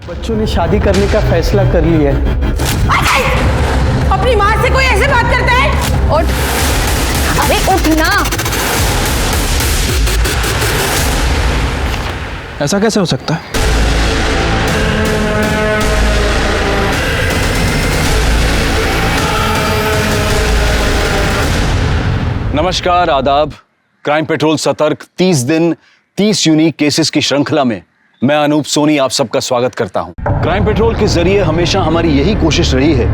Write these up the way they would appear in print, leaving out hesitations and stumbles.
बच्चों ने शादी करने का फैसला कर लिया है। अपनी माँ से कोई ऐसे बात करता है? उठ, अरे उठ ना। ऐसा कैसे हो सकता है? नमस्कार, आदाब। क्राइम पेट्रोल सतर्क 30 दिन 30 यूनिक केसेस की श्रृंखला में मैं अनूप सोनी आप सबका स्वागत करता हूं। क्राइम पेट्रोल के जरिए हमेशा हमारी यही कोशिश रही है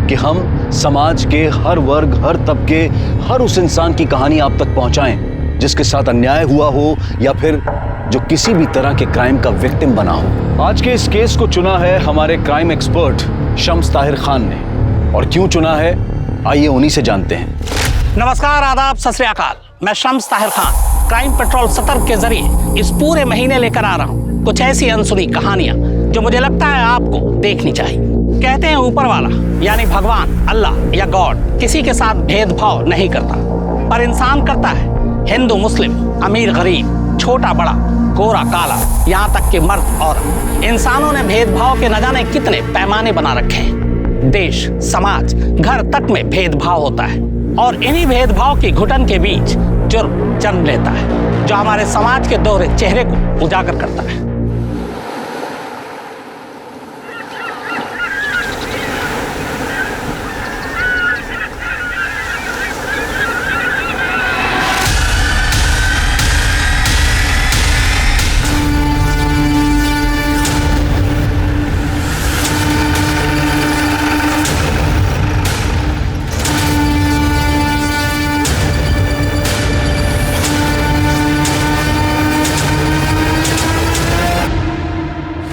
कि हम समाज के हर वर्ग, हर तबके, हर उस इंसान की कहानी आप तक पहुंचाएं जिसके साथ अन्याय हुआ हो या फिर जो किसी भी तरह के क्राइम का विक्टिम बना हो। आज के इस केस को चुना है हमारे क्राइम एक्सपर्ट शम्स ताहिर खान ने, और क्यों चुना है आइए उन्हीं से जानते हैं। नमस्कार, आदाब, सत श्री अकाल। मैं शम्स ताहिर खान क्राइम पेट्रोल सतर्क के जरिए इस पूरे महीने लेकर आ रहा हूँ कुछ ऐसी अनसुनी कहानियां जो मुझे लगता है आपको देखनी चाहिए। कहते हैं ऊपर वाला यानी भगवान, अल्लाह या गॉड किसी के साथ भेदभाव नहीं करता, पर इंसान करता है। हिंदू मुस्लिम, अमीर गरीब, छोटा बड़ा, गोरा काला, यहाँ तक कि मर्द औरत, इंसानों ने भेदभाव के न जाने कितने पैमाने बना रखे हैं। देश, समाज, घर तक में भेदभाव होता है और इन्हीं भेदभाव की घुटन के बीच जुर्म जन्म लेता है जो हमारे समाज के दोहरे चेहरे को उजागर करता है।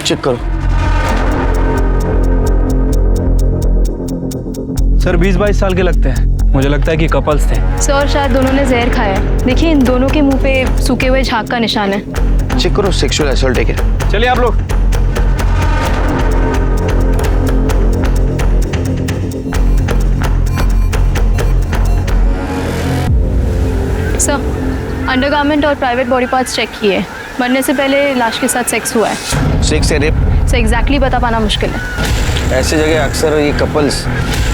चेक करो। सर 20-22 साल के लगते हैं। मुझे लगता है कि कपल्स थे। सर शायद दोनों ने जहर खाया है। देखिए इन दोनों के मुंह पे सूखे हुए झाग का निशान है। चेक करो, सेक्सुअल असॉल्ट है। चलिए आप लोग। सर अंडरगारमेंट और प्राइवेट बॉडी पार्ट्स चेक किए। मरने से पहले लाश के साथ सेक्स हुआ है। सेक्स है रेप? सर एग्जैक्टली बता पाना मुश्किल है। ऐसे जगह अक्सर ये कपल्स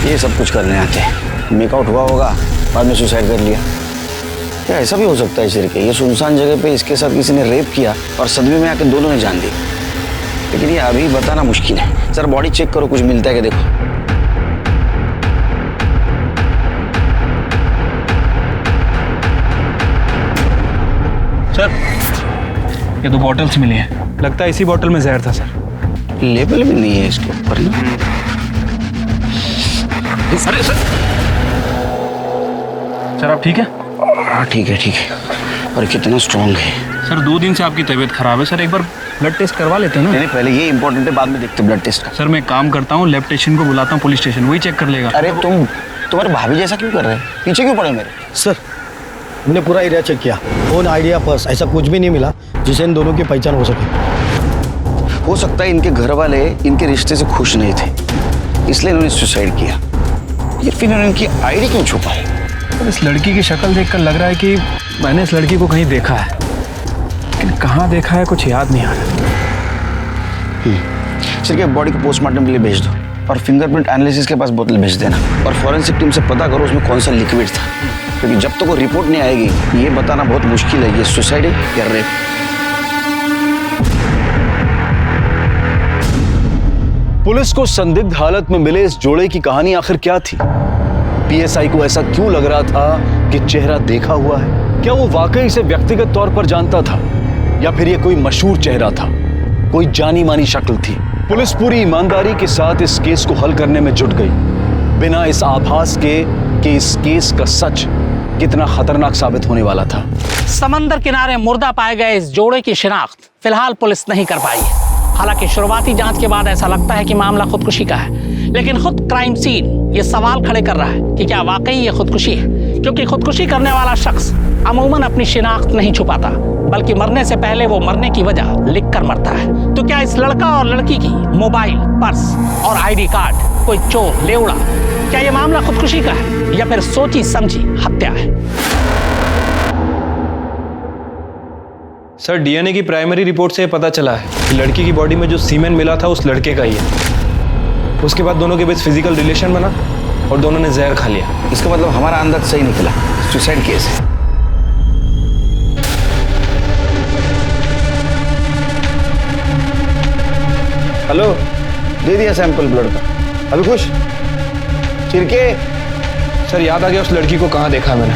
ये सब कुछ करने आते हैं। मेकआउट हुआ होगा, बाद में सुसाइड कर लिया। या ऐसा भी हो सकता है सिर के ये सुनसान जगह पे इसके साथ किसी ने रेप किया और सदमे में आके दोनों ने जान दी। लेकिन ये अभी बताना मुश्किल है। सर बॉडी चेक करो, कुछ मिलता है कि देखो। सर ये 2 बॉटल्स मिली हैं। लगता है इसी बॉटल में जहर था सर। लेबल भी नहीं है इसके ऊपर ना। अरे सर आप ठीक है? हाँ ठीक है, ठीक है। और कितना स्ट्रॉन्ग है सर। 2 दिन से आपकी तबीयत खराब है सर, एक बार ब्लड टेस्ट करवा लेते हैं ना। नहीं, पहले ये इंपॉर्टेंट है, बाद में देखते ब्लड टेस्ट का। सर मैं काम करता हूँ, लैब टेक्नीशियन को बुलाता हूँ पुलिस स्टेशन, वही चेक कर लेगा। अरे तुम्हारे भाभी जैसा क्यों कर रहे हैं? पीछे क्यों पड़े मेरे? सर हमने पूरा एरिया चेक किया, फोन, आइडिया, पर्स, ऐसा कुछ भी नहीं मिला जिससे इन दोनों की पहचान हो सके। हो सकता है इनके घर वाले इनके रिश्ते से खुश नहीं थे, इसलिए इन्होंने सुसाइड किया। ये फिर इन्होंने इनकी आईडी क्यों छुपाई? तो इस लड़की की शक्ल देखकर लग रहा है कि मैंने इस लड़की को कहीं देखा है, लेकिन कहाँ देखा है कुछ याद नहीं आ रहा। सिर्फ बॉडी को पोस्टमार्टम के लिए भेज दो और फिंगरप्रिंट एनालिसिस के पास बोतल भेज देना और फॉरेंसिक टीम से पता करो उसमें कौन सा लिक्विड था, क्योंकि जब तक वो रिपोर्ट नहीं आएगी ये बताना बहुत मुश्किल है ये सुसाइड है या रेप। पुलिस को संदिग्ध हालत में मिले इस जोड़े की कहानी आखिर क्या थी? पीएसआई को ऐसा क्यों लग रहा था कि चेहरा देखा हुआ है? क्या वो वाकई से व्यक्तिगत तौर पर जानता था या फिर ये कोई मशहूर चेहरा था, कोई जानी मानी शक्ल थी? पुलिस पूरी ईमानदारी के साथ इस केस को हल करने में जुट गई, बिना इस आभास के कि इस केस का सच कितना खतरनाक साबित होने वाला था। समंदर किनारे मुर्दा पाए गए इस जोड़े की शिनाख्त फिलहाल पुलिस नहीं कर पाई है। हालांकि शुरुआती जांच के बाद ऐसा लगता है कि मामला खुदकुशी का है, लेकिन खुद क्राइम सीन ये सवाल खड़े कर रहा है कि क्या वाकई ये खुदकुशी है, क्योंकि खुदकुशी करने वाला शख्स अमूमन अपनी शिनाख्त नहीं छुपाता, बल्कि मरने से पहले वो मरने की वजह लिख कर मरता है। तो क्या इस लड़का और लड़की की मोबाइल, पर्स और आईडी कार्ड कोई चोर ले उड़ा? क्या ये मामला खुदकुशी का है या फिर सोची समझी हत्या है? सर डीएनए की प्राइमरी रिपोर्ट से पता चला है कि लड़की की बॉडी में जो सीमेन मिला था उस लड़के का ही है। उसके बाद दोनों के बीच फिजिकल रिलेशन बना और दोनों ने जहर खा लिया। इसका मतलब हमारा अंदाज सही निकला, सुसाइड केस है। हेलो, दे दिया सैंपल ब्लड का। अभी खुश चिरके। सर याद आ गया उस लड़की को कहाँ देखा मैंने।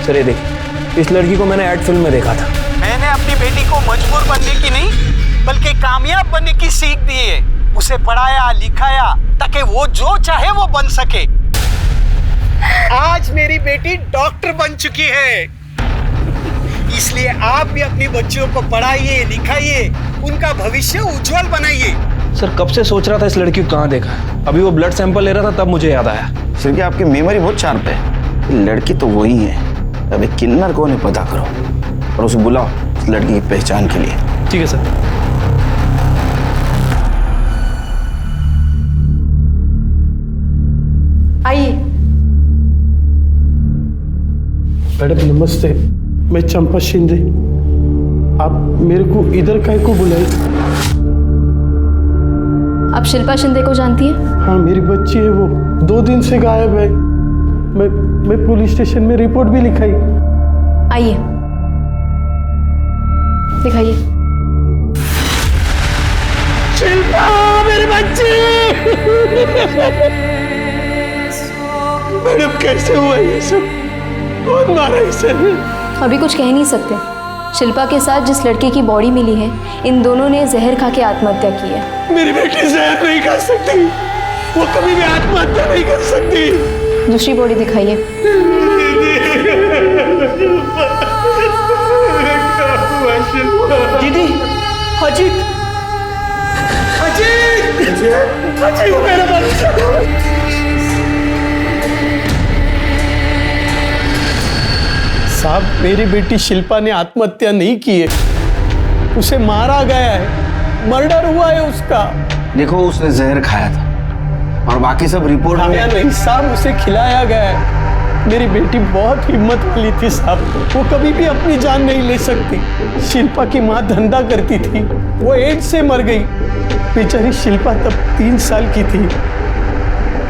सर ये देखिए, इस लड़की को मैंने एड फिल्म में देखा था। मैंने अपनी बेटी को मजबूर बनने की नहीं बल्कि कामयाब बनने की सीख दी है। उसे पढ़ाया लिखाया ताकि वो जो चाहे वो बन सके। आज मेरी बेटी डॉक्टर बन चुकी है। इसलिए आप भी अपनी बच्चियों को पढ़ाइए लिखाइए, उनका भविष्य उज्जवल बनाइए। सर कब से सोच रहा था इस लड़की को कहाँ देखा। अभी वो ब्लड सैंपल ले रहा था तब मुझे याद आया। चिरके, आपकी मेमोरी बहुत शार्प है। लड़की तो वही है। अबे किन्नर कौन है पता करो और उसे बुलाओ इस लड़की की पहचान के लिए। ठीक है सर। आइए। मैडम नमस्ते, मैं चंपा शिंदे। आप मेरे को इधर काहे को बुलाई? आप शिल्पा शिंदे को जानती हैं? हाँ, मेरी बच्ची है, वो 2 दिन से गायब है। मैं पुलिस स्टेशन में रिपोर्ट भी लिखाई। आइए दिखाइए। शिल्पा मेरी बच्ची। मैडम कैसे हुआ ये सब? कौन मारा इसे? अभी कुछ कह नहीं सकते। शिल्पा के साथ जिस लड़के की बॉडी मिली है, इन दोनों ने जहर खा के आत्महत्या की है। मेरी बेटी जहर नहीं खा सकती, वो कभी भी आत्महत्या नहीं कर सकती। दूसरी बॉडी दिखाइए। दीदी, अजीत, अजीत, अजीत मेरा बच्चा। साहब, मेरी बेटी शिल्पा ने आत्महत्या नहीं की है, उसे मारा गया है, मर्डर हुआ है उसका। देखो, उसने जहर खाया था और बाकी सब रिपोर्ट में नहीं साहब, उसे खिलाया गया है। मेरी बेटी बहुत हिम्मत वाली थी साहब, वो कभी भी अपनी जान नहीं ले सकती। शिल्पा की माँ धंधा करती थी, वो एड्स से मर गई। बेचारी शिल्पा तब 3 साल की थी।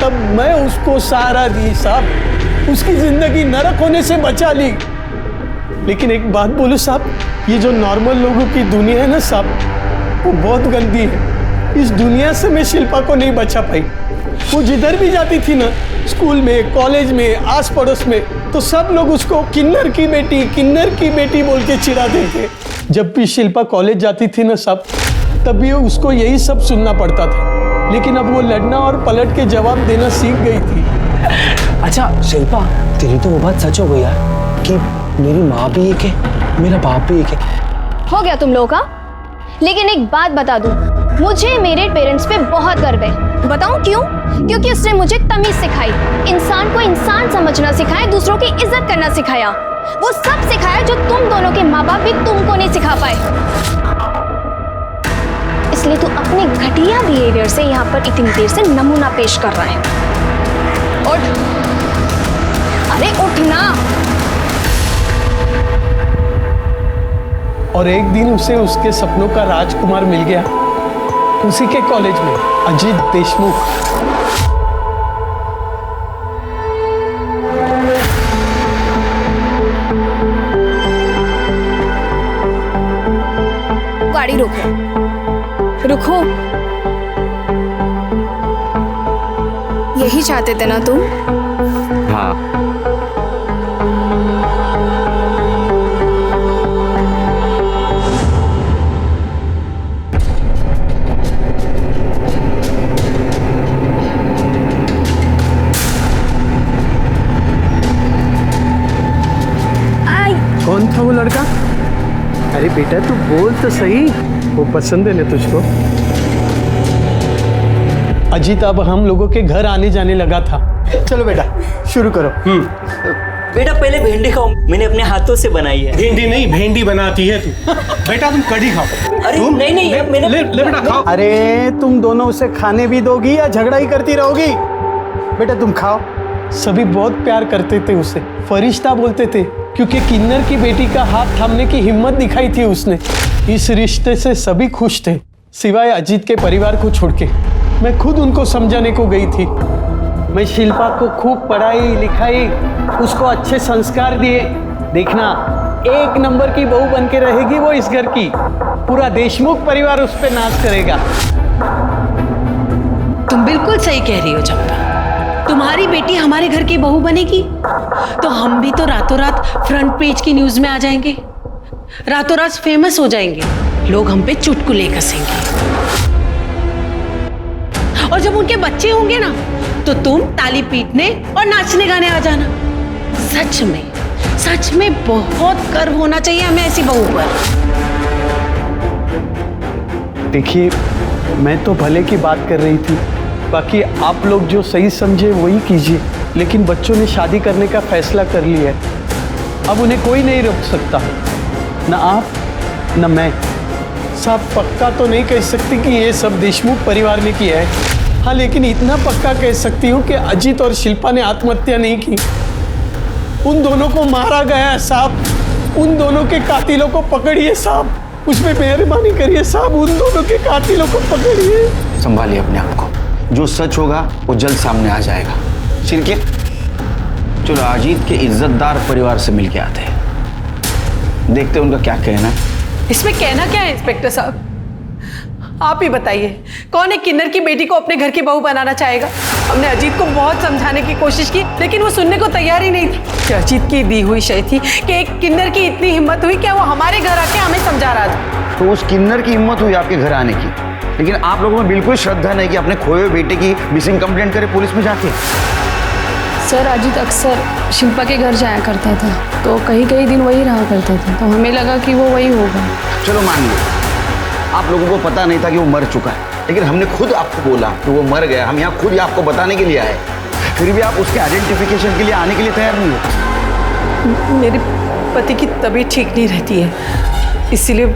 तब मैं उसको सहारा दी साहब, उसकी जिंदगी नरक होने से बचा ली। लेकिन एक बात बोलूं साहब, ये जो नॉर्मल लोगों की दुनिया है ना साहब, वो बहुत गंदी है। इस दुनिया से मैं शिल्पा को नहीं बचा पाई। वो जिधर भी जाती थी ना, स्कूल में, कॉलेज में, आस पड़ोस में, तो सब लोग उसको किन्नर की बेटी बोल के चिढ़ाते थे। जब भी शिल्पा कॉलेज जाती थी ना साहब, तब भी उसको यही सब सुनना पड़ता था। लेकिन अब वो लड़ना और पलट के जवाब देना सीख गई थी। अच्छा शिल्पा, तेरी तो वो बात सच हो गई यार कि मेरी माँ भी एक है, मेरा बाप भी एक है। हो गया तुम लोगों का। लेकिन एक बात बता दूं, मुझे मेरे पेरेंट्स पे बहुत गर्व है। बताऊं क्यों? क्योंकि उसने मुझे तमीज सिखाई, इंसान को इंसान समझना सिखाया, दूसरों की इज्जत करना सिखाया। वो सब सिखाया जो तुम दोनों के माँ बाप भी तुमको नहीं सिखा पाए। इसलिए तू अपने घटिया बिहेवियर से यहाँ पर इतनी देर से नमूना पेश कर रहा है। उठ, अरे उठना। और एक दिन उसे उसके सपनों का राजकुमार मिल गया, उसी के कॉलेज में, अजीत देशमुख। गाड़ी रोको, रुको। यही चाहते थे ना तुम? हाँ। कौन था वो लड़का? अरे बेटा तू बोल तो सही, वो पसंद है ना तुझको? अजीत अब हम लोगों के घर आने जाने लगा था। चलो बेटा शुरू करो। बेटा पहले भिंडी खाओ, मैंने अपने हाथों से बनाई है। भिंडी नहीं, भेंडी बनाती है तू। बेटा तुम कढ़ी खाओ। अरे नहीं नहीं, मैंने ले बेटा खाओ। अरे तुम दोनों उसे खाने भी दोगी या झगड़ा ही करती रहोगी? बेटा तुम खाओ। सभी बहुत प्यार करते थे उसे, फरिश्ता बोलते थे। क्योंकि किन्नर की बेटी का हाथ थामने की हिम्मत दिखाई थी उसने। इस रिश्ते से सभी खुश थे सिवाय अजीत के परिवार को छोड़ के। मैं खुद उनको समझाने को गई थी। मैं शिल्पा को खूब पढ़ाई लिखाई, उसको अच्छे संस्कार दिए। देखना, एक नंबर की बहू बन के रहेगी वो इस घर की। पूरा देशमुख परिवार उस पर नाच करेगा। तुम बिल्कुल सही कह रही हो चंपा। तुम्हारी बेटी हमारे घर की बहू बनेगी तो हम भी तो रातों रात फ्रंट पेज की न्यूज में आ जाएंगे, रातों रात फेमस हो जाएंगे, लोग हम पे चुटकुले कसेंगे। और जब उनके बच्चे होंगे ना तो तुम ताली पीटने और नाचने गाने आ जाना। सच में बहुत गर्व होना चाहिए हमें ऐसी बहू पर। देखिए, मैं तो भले की बात कर रही थी, बाकी आप लोग जो सही समझे वही कीजिए। लेकिन बच्चों ने शादी करने का फैसला कर लिया है, अब उन्हें कोई नहीं रोक सकता, न आप न मैं। साहब, पक्का तो नहीं कह सकती कि ये सब देशमुख परिवार ने किया है। हाँ, लेकिन इतना पक्का कह सकती हूँ कि अजीत और शिल्पा ने आत्महत्या नहीं की। उन दोनों को मारा गया है साहब। उन दोनों के कातिलों को पकड़िए साहब, उसमें मेहरबानी करिए साहब, उन दोनों के कातिलों को पकड़िए। संभालिए अपने आप को, जो सच होगा वो जल्द सामने आ जाएगा। शिरके, चलो अजीत के इज्जतदार परिवार से मिलके आते हैं, देखते हैं उनका क्या कहना है। इसमें कहना क्या है इंस्पेक्टर साहब? आप ही बताइए, कौन एक किन्नर की बेटी को अपने घर की बहू बनाना चाहेगा? हमने अजीत को बहुत समझाने की कोशिश की, लेकिन वो सुनने को तैयार ही नहीं था। कि अजीत की दी हुई शय थी कि एक किन्नर की इतनी हिम्मत हुई क्या वो हमारे घर आके हमें समझा रहा था। तो उस किन्नर की हिम्मत हुई आपके घर आने की, लेकिन आप लोगों में बिल्कुल श्रद्धा नहीं कि अपने खोए हुए बेटे की मिसिंग कंप्लेंट करे पुलिस में जाके। सर, अजीत अक्सर शिल्पा के घर जाया करता था, तो कई दिन वही रहा करता था, तो हमें लगा कि वो वही होगा। चलो मान लो, आप लोगों को पता नहीं था कि वो मर चुका है, लेकिन हमने खुद आपको बोला कि वो मर गया। हम यहाँ खुद आपको बताने के लिए आए, फिर भी आप उसके आइडेंटिफिकेशन के लिए आने के लिए तैयार नहीं हो। मेरे पति की तबीयत ठीक नहीं रहती है, इसीलिए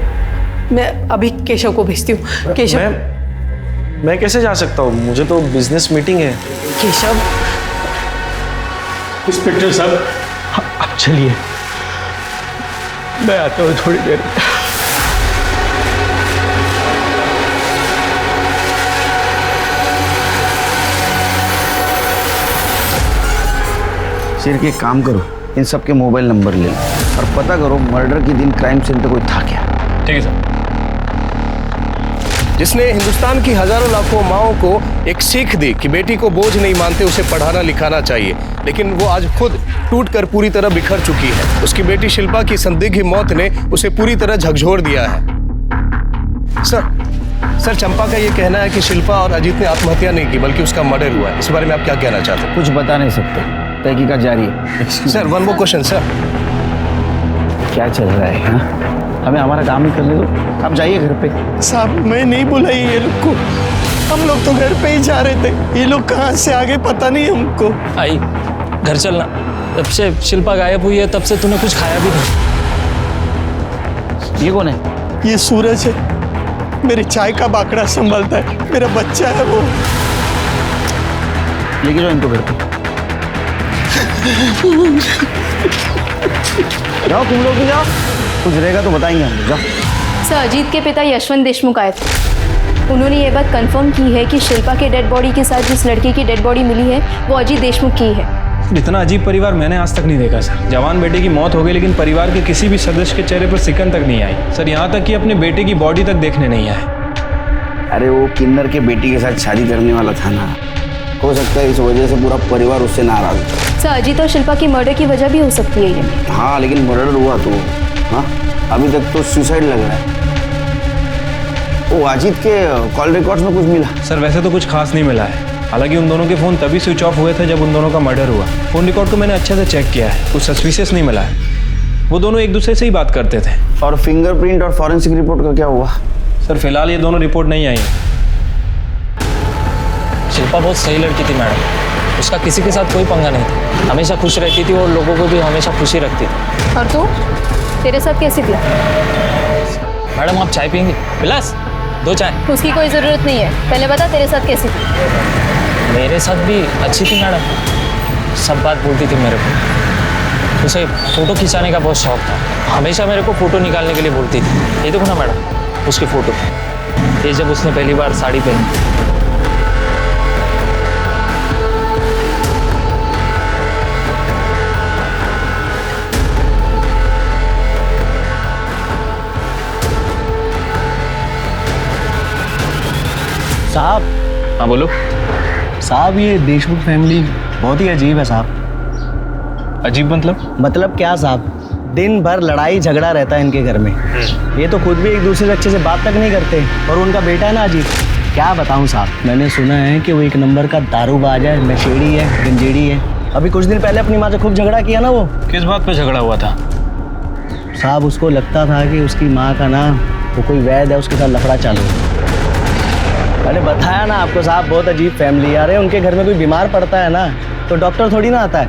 मैं अभी केशव को भेजती हूँ। केशव, मैं कैसे जा सकता हूँ? मुझे तो बिजनेस मीटिंग है। केशव। इंस्पेक्टर साहब, अब चलिए, मैं आता हूँ थोड़ी देर। सिर के काम करो, इन सब के मोबाइल नंबर ले लो और पता करो मर्डर के दिन क्राइम सीन पे कोई था क्या। ठीक है सर। जिसने हिंदुस्तान की हजारों लाखों माओं को एक सीख दी कि बेटी को बोझ नहीं मानते, उसे पढ़ाना लिखाना चाहिए, लेकिन वो आज खुद टूटकर पूरी तरह बिखर चुकी है। उसकी बेटी शिल्पा की संदिग्ध मौत ने उसे पूरी तरह झकझोर दिया है। सर, चंपा का ये कहना है कि शिल्पा और अजीत ने आत्महत्या नहीं की बल्कि उसका मर्डर हुआ है। इस बारे में आप क्या कहना चाहते हैं? कुछ बता नहीं सकते, तहकीकात जारी है। Sir, one more question sir. क्या चल रहा है? हाँ? हमें हमारा काम ही करने दो, आप जाइए घर पे। साहब, मैं नहीं बुलाई ये लोग को, हम लोग तो घर पे ही जा रहे थे। ये लोग कहाँ से आगे पता नहीं हमको। आई, घर चलना। जब से शिल्पा गायब हुई है तब से तूने कुछ खाया भी नहीं। ये कौन है? ये सूरज है, मेरी चाय का बाकड़ा संभालता है, मेरा बच्चा है वो। लेके जाओ इनको घर पे। जाओ तुम लोग भी जाओ, कुछ रहेगा तो बताएंगे हम। जाओ। सर, अजीत के पिता यशवंत देशमुख आए थे। उन्होंने ये बात कंफर्म की है कि शिल्पा के डेड बॉडी के साथ जिस लड़की की डेड बॉडी मिली है वो अजीत देशमुख की है। इतना अजीब परिवार मैंने आज तक नहीं देखा सर। जवान बेटे की मौत हो गई, लेकिन परिवार के किसी भी सदस्य के चेहरे पर सिकन तक नहीं आई सर। यहाँ तक कि अपने बेटे की बॉडी तक देखने नहीं आए। अरे वो किन्नर के बेटी के साथ शादी करने वाला था ना, हो सकता है इस वजह से पूरा परिवार उससे नाराज हो। सर, अजीत और शिल्पा की मर्डर की वजह भी हो सकती है ये। हाँ, लेकिन मर्डर हुआ तो हाँ, अभी तक तो सुसाइड लग रहा है। वो अजीत के कॉल रिकॉर्ड्स में कुछ मिला? सर, वैसे तो कुछ खास नहीं मिला है। हालांकि उन दोनों के फ़ोन तभी स्विच ऑफ हुए थे जब उन दोनों का मर्डर हुआ। फ़ोन रिकॉर्ड को मैंने अच्छे से चेक किया है, कुछ सस्पिशियस नहीं मिला है। वो दोनों एक दूसरे से ही बात करते थे। और फिंगरप्रिंट और फॉरेंसिक रिपोर्ट का क्या हुआ? सर, फिलहाल ये दोनों रिपोर्ट नहीं आई है। शिल्पा बहुत सही लड़की थी मैडम, उसका किसी के साथ कोई पंगा नहीं था, हमेशा खुश रहती थी और लोगों को भी हमेशा खुशी रखती थी। और तू, तेरे साथ कैसी थी? मैडम, आप चाय पियेंगी? विलास, 2 चाय। उसकी कोई ज़रूरत नहीं है, पहले बता तेरे साथ कैसी थी? मेरे साथ भी अच्छी थी मैडम, सब बात बोलती थी मेरे को। उसे फोटो खिंचाने का बहुत शौक था। हमेशा मेरे को फोटो निकालने के लिए बोलती थी। ये देखो ना मैडम, उसकी फोटो, ये जब उसने पहली बार साड़ी पहनी। साहब। हाँ बोलो। साहब ये देशमुख फैमिली बहुत ही अजीब है साहब। अजीब मतलब क्या साहब, दिन भर लड़ाई झगड़ा रहता है इनके घर में। ये तो खुद भी एक दूसरे से अच्छे से बात तक नहीं करते। और उनका बेटा है ना अजीब, क्या बताऊं साहब, मैंने सुना है कि वो एक नंबर का दारूबाज है, नशेड़ी है, गंजेड़ी है। अभी कुछ दिन पहले अपनी माँ से खूब झगड़ा किया ना वो। किस बात पे झगड़ा हुआ था? साहब उसको लगता था कि उसकी माँ का ना वो कोई वैद है, उसके साथ लफड़ा चालू है। मैंने बताया ना आपको साहब, बहुत अजीब फैमिली। अरे उनके घर में कोई बीमार पड़ता है ना तो डॉक्टर थोड़ी ना आता है,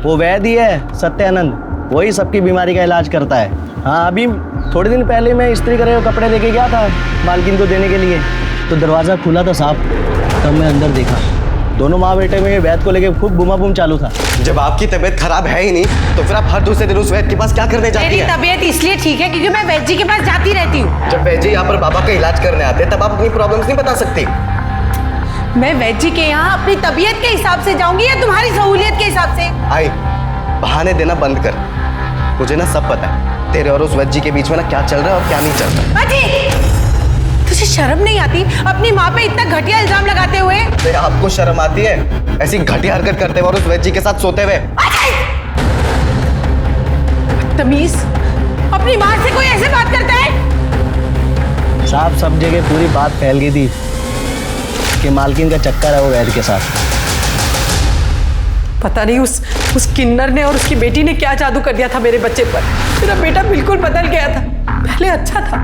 वो वैद्य ही है, सत्यानंद, वही सबकी बीमारी का इलाज करता है। हाँ, अभी थोड़े दिन पहले मैं इस्त्री करे हुए कपड़े लेके गया था मालकिन को देने के लिए, तो दरवाज़ा खुला था साहब। तब मैं अंदर देखा, दोनों माँ बेटे में वैद्य को लेके खूब बुमा-बुम चालू था। जब आपकी तबीयत खराब है ही नहीं तो फिर आप हर दूसरे दिन उस वैद्य के पास क्या करने जाती मेरी हैं? तबीयत इसलिए ठीक है क्योंकि मैं वैद्य जी के पास जाती रहती हूँ। जब वैद्य जी यहाँ पर बाबा का इलाज करने आते हैं तब आप अपनी प्रॉब्लम्स नहीं बता सकती। मैं वैद्य जी के यहाँ अपनी तबीयत के हिसाब से जाऊंगी या तुम्हारी सहूलियत के हिसाब से? आई, बहाने देना बंद कर। मुझे ना सब पता है तेरे और उस वैद्य जी के बीच में ना क्या चल रहा है और क्या नहीं चल रहा। अजी, तुझे शर्म नहीं आती अपनी माँ पे इतना घटिया इल्जाम लगाते हुए? तो आपको शर्म आती है ऐसी घटिया हरकत करते हुए और उस वैद्य जी के साथ सोते हुए? तमीज, अपनी माँ से कोई ऐसे बात करता है? साहब सब जगह पूरी बात फैल गई थी कि मालकिन का चक्कर है वो वैद्य के साथ। पता नहीं उस किन्नर ने और उसकी बेटी ने क्या जादू कर दिया था मेरे बच्चे पर। मेरा बेटा बिल्कुल बदल गया था। पहले अच्छा था,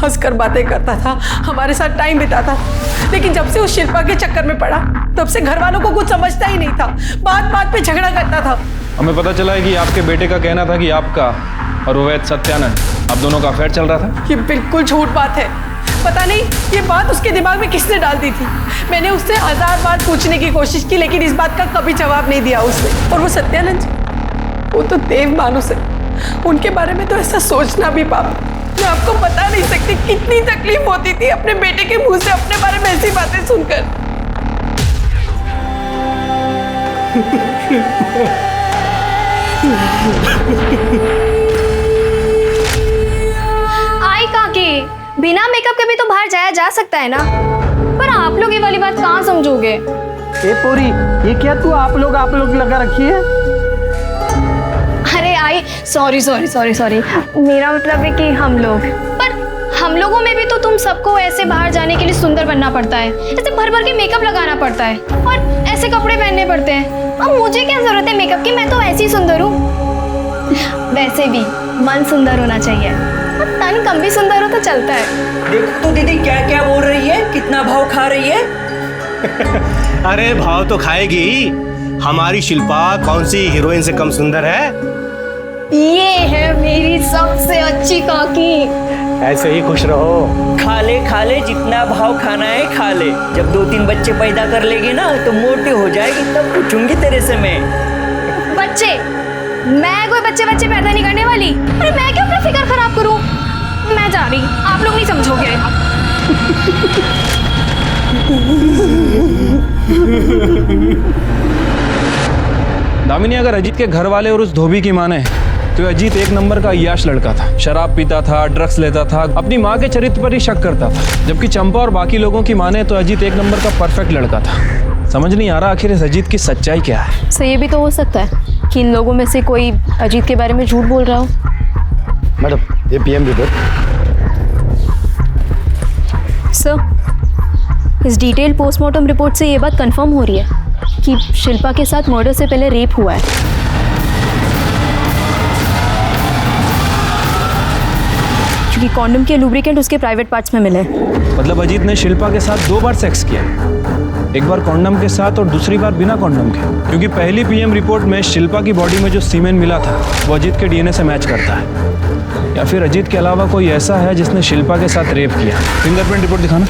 हंसकर बातें करता था, हमारे साथ टाइम बिताता था, लेकिन जब से उस शिल्पा के चक्कर में पड़ा तब से घर वालों को कुछ समझता ही नहीं था। बात बात पे झगड़ा करता था। हमें पता चला है कि आपके बेटे का कहना था कि आपका और वैद्य सत्यानंद, आप दोनों का अफेयर चल रहा था। ये बिल्कुल झूठ बात है। पता नहीं ये बात उसके दिमाग में किसने डाल दी थी। मैंने उससे 1000 बार पूछने की कोशिश की लेकिन इस बात का कभी जवाब नहीं दिया उसने। और वो सत्यानंद जी, वो तो देव मानुस है, उनके बारे में तो ऐसा सोचना भी पाप। मैं आपको बता नहीं सकती कितनी तकलीफ होती थी अपने बेटे के मुंह से अपने बारे में ऐसी बातें सुनकर। आई काकी, बिना मेकअप के भी तो बाहर जाया जा सकता है ना, पर आप लोग ये वाली बात कहाँ समझोगे? ए पूरी, ये क्या तू आप लोग लगा रखी है? अरे आई, सॉरी मेरा मतलब है कि हम लोग, पर हम लोगों में भी तो तुम सबको ऐसे बाहर जाने के लिए सुंदर बनना पड़ता है, ऐसे भर भर के मेकअप लगाना पड़ता है और ऐसे कपड़े पहनने पड़ते हैं। अब मुझे क्या जरूरत है मेकअप की, मैं तो ऐसी सुंदर हूँ। वैसे भी मन सुंदर होना चाहिए, और तन कम भी सुंदर हो तो चलता है। देखो तो दीदी क्या क्या बोल रही है, कितना भाव खा रही है। अरे भाव तो खाएगी। हमारी शिल्पा कौन सी हीरोइन से कम सुंदर है? ये है मेरी सबसे अच्छी काकी। ऐसे ही खुश रहो। खा ले जितना भाव खाना है खा ले। जब 2-3 बच्चे पैदा कर लेगी ना तो मोटी हो जाएगी, तब पूछूंगी तेरे से मैं। बच्चे? मैं कोई बच्चे पैदा नहीं करने वाली। अरे मैं क्यों अपना फिकर खराब करूं? मैं जा रही, आप लोग नहीं समझोगे। दामिनी, अगर अजीत के घर वाले और उस धोबी की माने तो अजीत एक नंबर का अय्याश लड़का था। शराब पीता था, ड्रग्स लेता था, अपनी माँ के चरित्र पर ही शक करता था। जबकि चंपा और बाकी लोगों की माने तो अजीत एक नंबर का परफेक्ट लड़का था। समझ नहीं आ रहा आखिर इस अजीत की सच्चाई क्या है। सो ये भी तो हो सकता है कि इन लोगों में से कोई अजीत के बारे में झूठ बोल रहा हो। मैडम, ये पीएम रिपोर्ट। सर, इस डिटेल पोस्टमार्टम रिपोर्ट से ये बात कंफर्म हो रही है कि शिल्पा के साथ मर्डर से पहले रेप हुआ है। क्योंकि कॉन्डम के लुब्रिकेंट उसके प्राइवेट पार्ट्स में मिले। मतलब अजीत ने शिल्पा के साथ 2 बार सेक्स किया, एक बार कॉन्डम के साथ और दूसरी बार बिना कॉन्डम के। क्योंकि पहली पीएम रिपोर्ट में शिल्पा की बॉडी में जो सीमेन मिला था वो अजीत के डीएनए से मैच करता है। या फिर अजीत के अलावा कोई ऐसा है जिसने शिल्पा के साथ रेप किया। फिंगरप्रिंट रिपोर्ट दिखाना।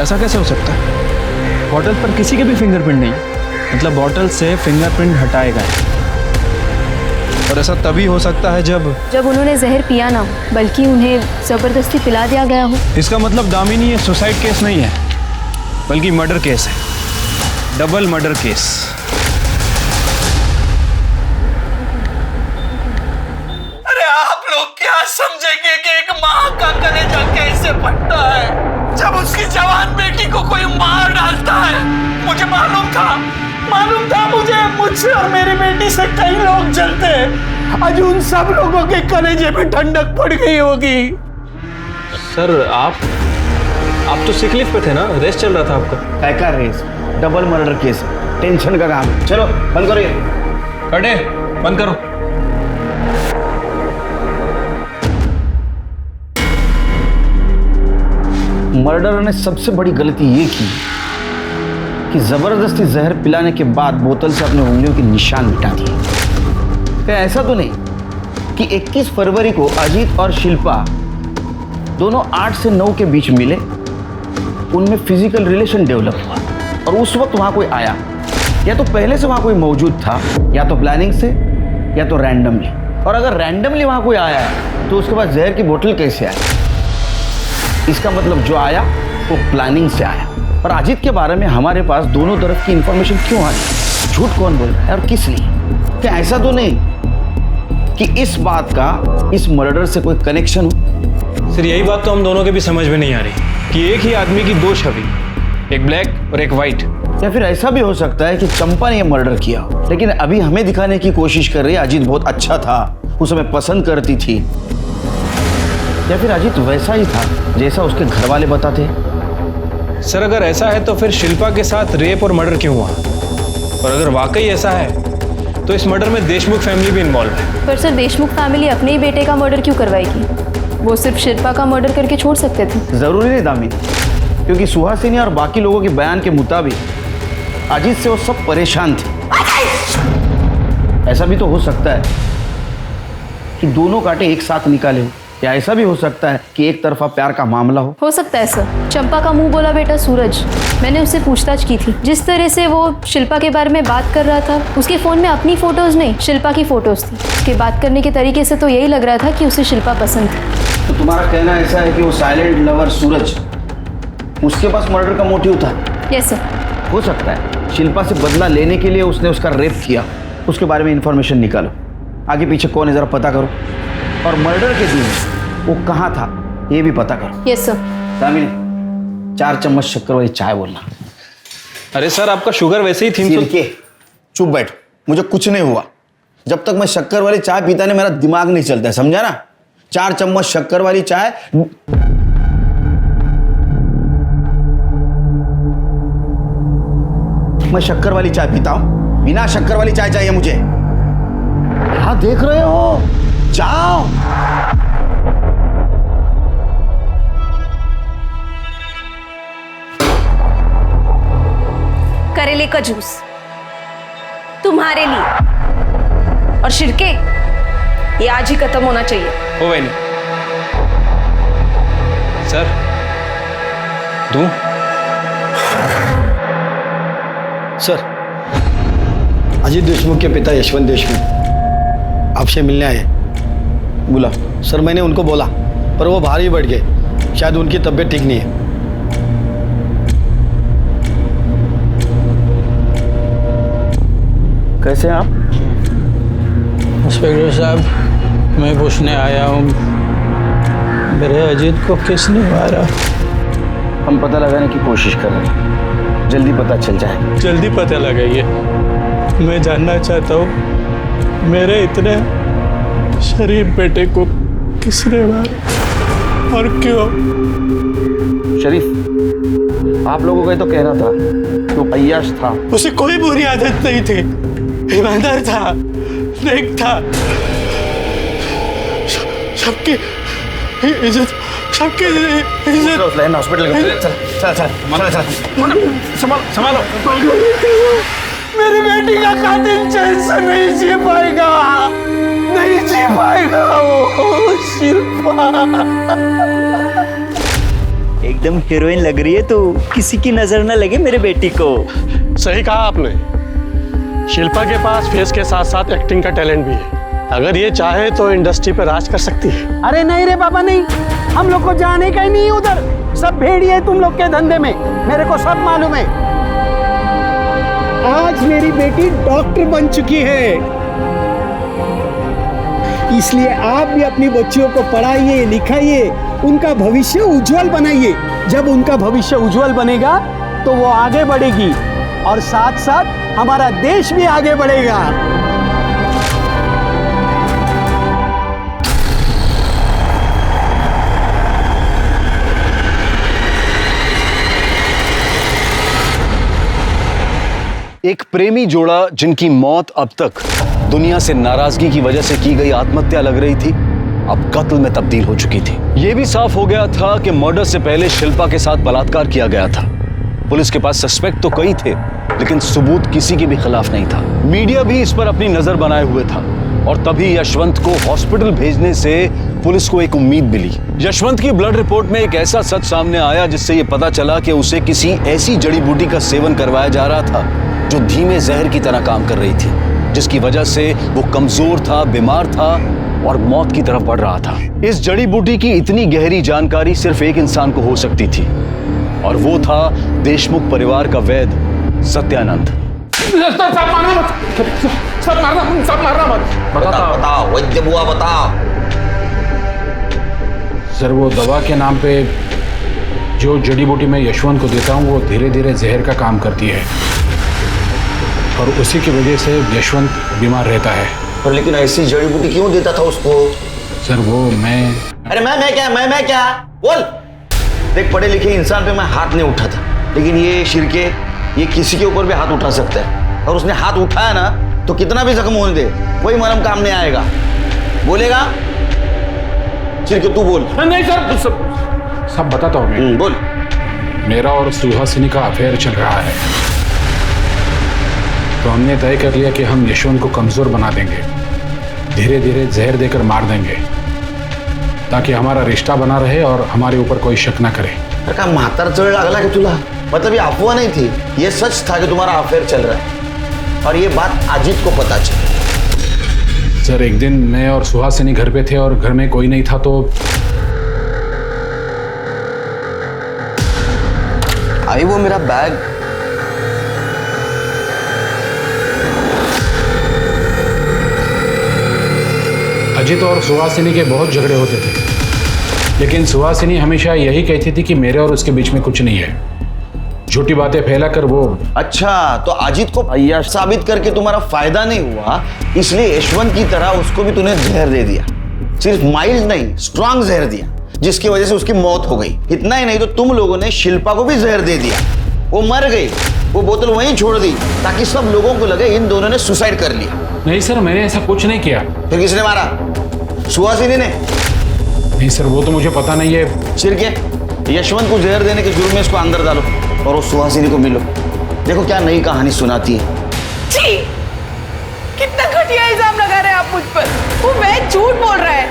ऐसा कैसे हो सकता है? बॉटल पर किसी के भी फिंगरप्रिंट नहीं। मतलब बॉटल से फिंगरप्रिंट हटाए गए। और ऐसा तभी हो सकता है जब उन्होंने जहर पिया ना हो, बल्कि उन्हें जबरदस्ती पिला दिया गया हो। इसका मतलब दामिनी ये सुसाइड केस नहीं है, बल्कि मर्डर केस है, डबल मर्डर केस। अरे आप लोग क्या समझेंगे कि एक माँ का कलेजा कैसे फटता है जब उसकी जवान बेटी को कोई मार डालता है। मुझे मालूम था मुझसे और मेरी बेटी से कई लोग जलते हैं। आज उन सब लोगों के कलेजे में ठंडक पड़ गई होगी। सर आप तो सिक लीव पे थे ना, रेस्ट चल रहा था आपका। काय का race, double murder case, tension का काम। चलो बंद करो ये। कटे बंद करो। मर्डर ने सबसे बड़ी गलती ये की कि जबरदस्ती जहर पिलाने के बाद बोतल से अपने उंगलियों के निशान मिटा दिए। क्या ऐसा तो नहीं कि 21 फरवरी को अजीत और शिल्पा दोनों 8 से 9 के बीच मिले, उनमें फिजिकल रिलेशन डेवलप हुआ और उस वक्त वहां कोई आया, या तो पहले से वहां कोई मौजूद था, या तो प्लानिंग से, या तो रैंडमली। और अगर रैंडमली वहां कोई आया है तो उसके बाद जहर की बोतल कैसे आई? इसका मतलब जो आया वो प्लानिंग से आया। और अजीत के बारे में हमारे पास दोनों तरफ की इंफॉर्मेशन क्यों आई? झूठ कौन बोल रहा है और किस लिए? क्या ऐसा तो नहीं कि इस बात का इस मर्डर से कोई कनेक्शन हो? सर यही बात तो हम दोनों के भी समझ में नहीं आ रही कि एक ही आदमी की दो छवि, एक ब्लैक और एक वाइट। या फिर ऐसा भी हो सकता है कि चंपा ने यह मर्डर किया, लेकिन अभी हमें दिखाने की कोशिश कर रही है अजीत बहुत अच्छा था, उसे हमें पसंद करती थी। या फिर अजीत वैसा ही था जैसा उसके घर वाले बताते। सर अगर ऐसा है तो फिर शिल्पा के साथ रेप और मर्डर क्यों हुआ? और अगर वाकई ऐसा है तो इस मर्डर में देशमुख फैमिली भी इन्वॉल्व है। पर सर देशमुख फैमिली अपने ही बेटे का मर्डर क्यों करवाएगी? वो सिर्फ शिल्पा का मर्डर करके छोड़ सकते थे। जरूरी नहीं दामिनी, क्योंकि सुहासिनी और बाकी लोगों के बयान के मुताबिक अजीत से वो सब परेशान थे। ऐसा भी तो हो सकता है कि दोनों कांटे एक साथ निकाले हो, या ऐसा भी हो सकता है कि एक तरफा प्यार का मामला हो सकता है सर। चंपा का मुंह बोला बेटा सूरज, मैंने उससे पूछताछ की थी। जिस तरह से वो शिल्पा के बारे में बात कर रहा था, उसके फोन में अपनी फोटोज नहीं शिल्पा की फोटोज थी। उसके बात करने के तरीके से तो यही लग रहा था कि उसे शिल्पा पसंद थी। तो तुम्हारा कहना ऐसा है कि वो साइलेंट लवर सूरज, उसके पास मर्डर का मोटिव था? Yes sir. हो सकता है शिल्पा से बदला लेने के लिए उसने उसका रेप किया। उसके बारे में इंफॉर्मेशन निकालो, आगे पीछे कौन है जरा पता करो, और मर्डर के दिन वो कहाँ था ये भी पता करो। Yes sir. दामिनी 4 चम्मच शक्कर वाली चाय बोलना। अरे सर आपका शुगर वैसे ही थी। चुप बैठ, मुझे कुछ नहीं हुआ। जब तक मैं शक्कर वाली चाय पीता नहीं मेरा दिमाग नहीं चलता है, समझा ना? 4 चम्मच शक्कर वाली चाय। मैं शक्कर वाली चाय पीता हूं, बिना शक्कर वाली चाय चाहिए मुझे। क्या देख रहे हो? जाओ। करेले का जूस तुम्हारे लिए, और शिरके ये आज ही खत्म होना चाहिए। हो वही नहीं सर, दूं? सर, अजीत देशमुख के पिता यशवंत देशमुख आपसे मिलने आए। बोला। सर मैंने उनको बोला पर वो बाहर ही बैठ गए, शायद उनकी तबीयत ठीक नहीं है। कैसे हैं आप? इंस्पेक्टर साहब, मैं पूछने आया हूँ मेरे अजीत को किसने मारा? हम पता लगाने की कोशिश कर रहे हैं, जल्दी पता चल जाए। जल्दी पता लगाइए। मैं जानना चाहता हूँ मेरे इतने शरीफ बेटे को किसने मारा और क्यों? शरीफ, आप लोगों का ये तो कहना था कि वो अय्याश था। उसे कोई बुरी आदत नहीं थी, ईमानदार था, नेक था, सबकी इज्जत, सबकी इज्जत। हॉस्पिटल संभालो। मेरी बेटी का कातिल चैन से नहीं जी पाएगा, नहीं जी पाएगा वो शिल्पा। एकदम हीरोइन लग रही है तू, किसी की नजर न लगे मेरे बेटी को। सही कहा आपने, शिल्पा के पास फेस के साथ साथ एक्टिंग का टैलेंट भी है। अगर ये चाहे तो इंडस्ट्री पे राज कर सकती है। अरे नहीं रे बाबा नहीं, हम लोग को जाने का ही नहीं उधर। सब भेड़िए तुम लोग के धंधे में, मेरे को सब मालूम है। आज मेरी बेटी डॉक्टर बन चुकी है, इसलिए आप भी अपनी बच्चियों को पढ़ाइए लिखाइए, उनका भविष्य उज्जवल बनाइए। जब उनका भविष्य उज्जवल बनेगा तो वो आगे बढ़ेगी और साथ साथ हमारा देश भी आगे बढ़ेगा। एक प्रेमी जोड़ा जिनकी मौत अब तक दुनिया से नाराजगी की वजह से की गई आत्महत्या लग रही थी, अब कत्ल में तब्दील हो चुकी थी। यह भी साफ हो गया था कि मर्डर से पहले शिल्पा के साथ बलात्कार किया गया था। पुलिस के पास सस्पेक्ट तो कई थे, लेकिन सबूत किसी के भी खिलाफ नहीं था। मीडिया भी इस पर अपनी नजर बनाए हुए था और तभी यशवंत को हॉस्पिटल भेजने से पुलिस को एक उम्मीद मिली। यशवंत की ब्लड रिपोर्ट में एक ऐसा सच सामने आया जिससे यह पता चला कि उसे किसी ऐसी जड़ी बूटी का सेवन करवाया जा रहा था जो धीमे जहर की तरह काम कर रही थी, जिसकी वजह से वो कमजोर था, बीमार था और मौत की तरफ बढ़ रहा था। इस जड़ी बूटी की इतनी गहरी जानकारी सिर्फ एक इंसान को हो सकती थी और वो था देशमुख परिवार का वैद्य सत्यानंद। सब मारना मत। बताओ वैद्य बुआ बताओ। सर वो दवा के नाम पे जो जड़ी बूटी मैं यशवंत को देता हूँ वो धीरे धीरे जहर का काम करती है और उसी की वजह से यशवंत बीमार रहता है। पर लेकिन ऐसी जड़ी बूटी क्यों देता था उसको? सर वो मैं अरे मैं क्या बोल। देख पढ़े लिखे इंसान पे मैं हाथ नहीं उठा था, लेकिन ये शिरके ये किसी के ऊपर भी हाथ उठा सकता है और उसने हाथ उठाया ना तो कितना भी जख्म होने दे कोई मरहम काम नहीं आएगा। बोलेगा शिरके तू बोल। नहीं सर सब बताता हूँ मैं। बोल। मेरा और सुहासिनी का अफेयर चल रहा है, तो हमने तय कर लिया कि हम यशवंत को कमजोर बना देंगे, धीरे धीरे जहर देकर मार देंगे ताकि हमारा रिश्ता बना रहे और हमारे ऊपर कोई शक ना करे। का म्हातार चढ़ लागला कि तुला? मतलब ये अफवाह नहीं थी, ये सच था कि तुम्हारा अफेयर चल रहा है और ये बात अजीत को पता चली। सर एक दिन मैं और सुहासिनी घर पे थे और घर में कोई नहीं था तो आई वो मेरा बैग। अजीत और सुहासिनी के बहुत झगड़े होते थे, लेकिन सुहासिनी हमेशा यही कहती थी कि मेरे और उसके बीच में कुछ नहीं है। झूठी बातें फैलाकर वो। अच्छा तो अजीत को अय्याश साबित करके तुम्हारा फायदा नहीं हुआ, इसलिए यशवंत की तरह उसको भी तूने जहर दे दिया। सिर्फ माइल्ड नहीं स्ट्रांग जहर दिया, जिसकी वजह से उसकी मौत हो गई। इतना ही नहीं तो तुम लोगों ने शिल्पा को भी जहर दे दिया, वो मर गई, वो बोतल वहीं छोड़ दी ताकि सब लोगों को लगे इन दोनों ने सुसाइड कर लिया। नहीं सर मैंने ऐसा कुछ नहीं किया। फिर किसने मारा? सुहासिनी ने? नहीं सर वो तो मुझे पता नहीं है। शिरके यशवंत को जहर देने के जुर्म में इसको अंदर डालो और उस सुहासिनी को मिलो। देखो क्या नई कहानी सुनाती है। जी कितना घटिया इल्जाम लगा रहे हैं आप मुझ पर। वो वैद झूठ बोल रहा है,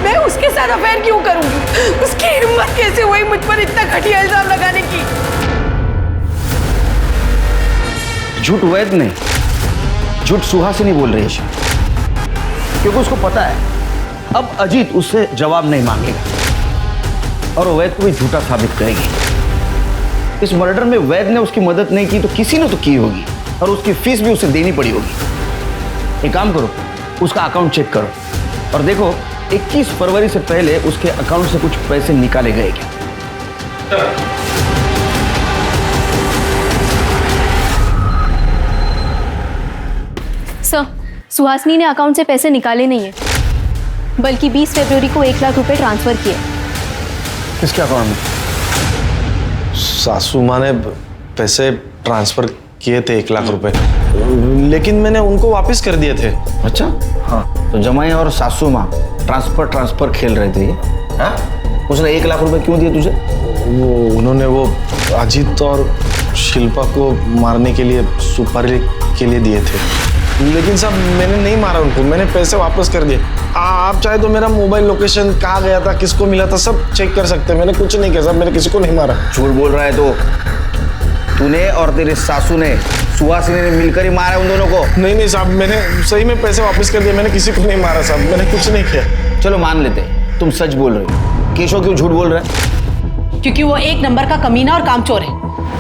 मैं उसके साथ अफेयर क्यों करूंगी? उसकी हिम्मत कैसे हुई मुझ पर इतना घटिया इल्जाम लगाने की? झूठ वैद नहीं, झूठ सुहासिनी बोल रही है, क्योंकि उसको पता है अब अजीत उससे जवाब नहीं मांगेगा और वैद को भी झूठा साबित करेगी। इस मर्डर में वैद ने उसकी मदद नहीं की तो किसी ने तो की होगी और उसकी फीस भी उसे देनी पड़ी होगी। एक काम करो, उसका अकाउंट चेक करो और देखो 21 फरवरी से पहले उसके अकाउंट से कुछ पैसे निकाले गए क्या। सर सुहासिनी ने अकाउंट से पैसे निकाले नहीं है, बल्कि 20 फरवरी को 1 लाख रुपए ट्रांसफर किए। किसके अकाउंट में? सासू माँ ने पैसे ट्रांसफर किए थे 1 लाख रुपए, लेकिन मैंने उनको वापस कर दिए थे। अच्छा हाँ, तो जमाई और सासू माँ ट्रांसफर खेल रहे थे। हाँ? उसने 1 लाख रुपए क्यों दिए तुझे? उन्होंने वो अजीत और शिल्पा को मारने के लिए सुपारी के लिए दिए थे, लेकिन साहब मैंने नहीं मारा उनको, मैंने पैसे वापस कर दिए। आप चाहे तो मेरा मोबाइल लोकेशन कहाँ गया था, किसको मिला था, सब चेक कर सकते हैं। मैंने कुछ नहीं किया साहब, मैंने किसी को नहीं मारा। झूठ बोल रहा है तो तूने और तेरे सासू ने सुहासिनी ने मिलकर ही मारा उन दोनों को। नहीं साहब, मैंने सही में पैसे वापस कर दिए, मैंने किसी को नहीं मारा साहब, मैंने कुछ नहीं किया। चलो मान लेते, तुम सच बोल रहे हो। केशव क्यों झूठ बोल रहा है? क्योंकि वो एक नंबर का कमीना और कामचोर है,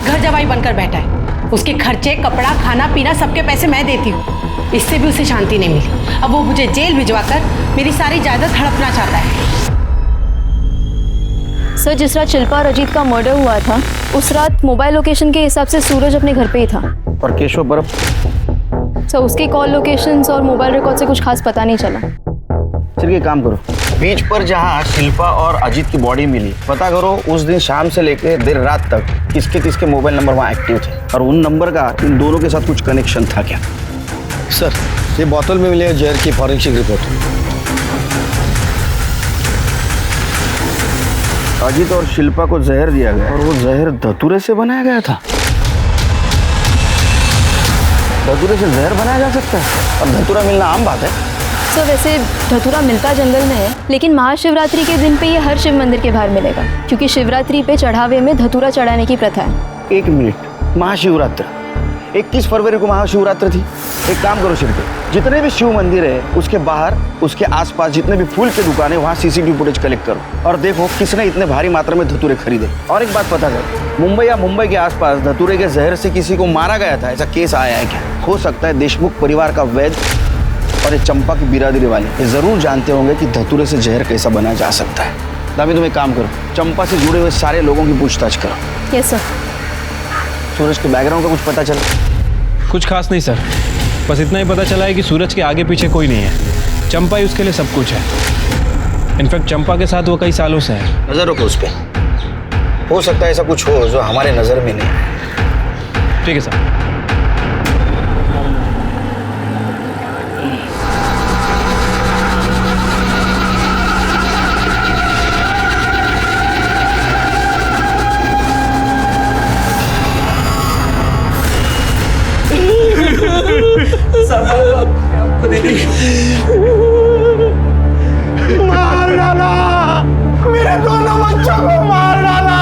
घर जवाई बनकर बैठा है। उसके खर्चे, कपड़ा, खाना पीना सबके पैसे मैं देती हूँ। इससे भी उसे शांति नहीं मिली। अब वो मुझे जेल भिजवाकर मेरी सारी जायदाद हड़पना चाहता है। सर, जिस रात शिल्पा और अजीत का मर्डर हुआ था, उस रात मोबाइल लोकेशन के हिसाब से सूरज अपने घर पे ही था। और केशव बर्फ? सर, उसकी कॉल लोकेशंस और मोबाइल रिकॉर्ड से कुछ खास पता नहीं चला। चलिए एक काम करो, बीच पर जहाँ शिल्पा और अजीत की बॉडी मिली, पता करो उस दिन शाम से लेकर देर रात तक किसके किसके मोबाइल नंबर वहाँ एक्टिव थे, और उन नंबर का इन दोनों के साथ कुछ कनेक्शन था क्या? सर, ये बोतल में मिले जहर की फॉरेंसिक रिपोर्ट। अजीत और शिल्पा को जहर दिया गया, और वो जहर धतूरे से बनाया गया था। धतूरे से जहर बनाया जा सकता है? अब धतूरा मिलना आम बात है। सर, वैसे धतूरा मिलता जंगल में है, लेकिन महाशिवरात्रि के दिन पे ये हर शिव मंदिर के बाहर मिलेगा, क्योंकि शिवरात्रि पे चढ़ावे में धतूरा चढ़ाने की प्रथा है। एक मिनट, महाशिवरात्रि 21 फरवरी को महाशिवरात्रि थी। एक काम करो शिल्पी, जितने भी शिव मंदिर है उसके बाहर, उसके आसपास जितने भी फूल की दुकानें, वहाँ CCTV फुटेज कलेक्ट करो और देखो किसने इतने भारी मात्रा में धतूरे खरीदे। और एक बात पता कर, मुंबई या मुंबई के आसपास धतूरे के जहर से किसी को मारा गया था, ऐसा केस आया है क्या? हो सकता है देशमुख परिवार का वैद्य और ये चंपा की बिरादरी वाले ये जरूर जानते होंगे कि धतूरे से जहर कैसा बना जा सकता है। दामी, तुम एक काम करो, चंपा से जुड़े हुए सारे लोगों की पूछताछ करो। Yes sir. सूरज के बैकग्राउंड का कुछ पता चला? कुछ खास नहीं सर, बस इतना ही पता चला है कि सूरज के आगे पीछे कोई नहीं है। चंपा ही उसके लिए सब कुछ है। इनफैक्ट चंपा के साथ वो कई सालों से है। नजर रखो उस पर, हो सकता है ऐसा कुछ हो जो हमारे नजर में नहीं है। ठीक है सर। मार डाला, मेरे दोनों बच्चों को मार डाला।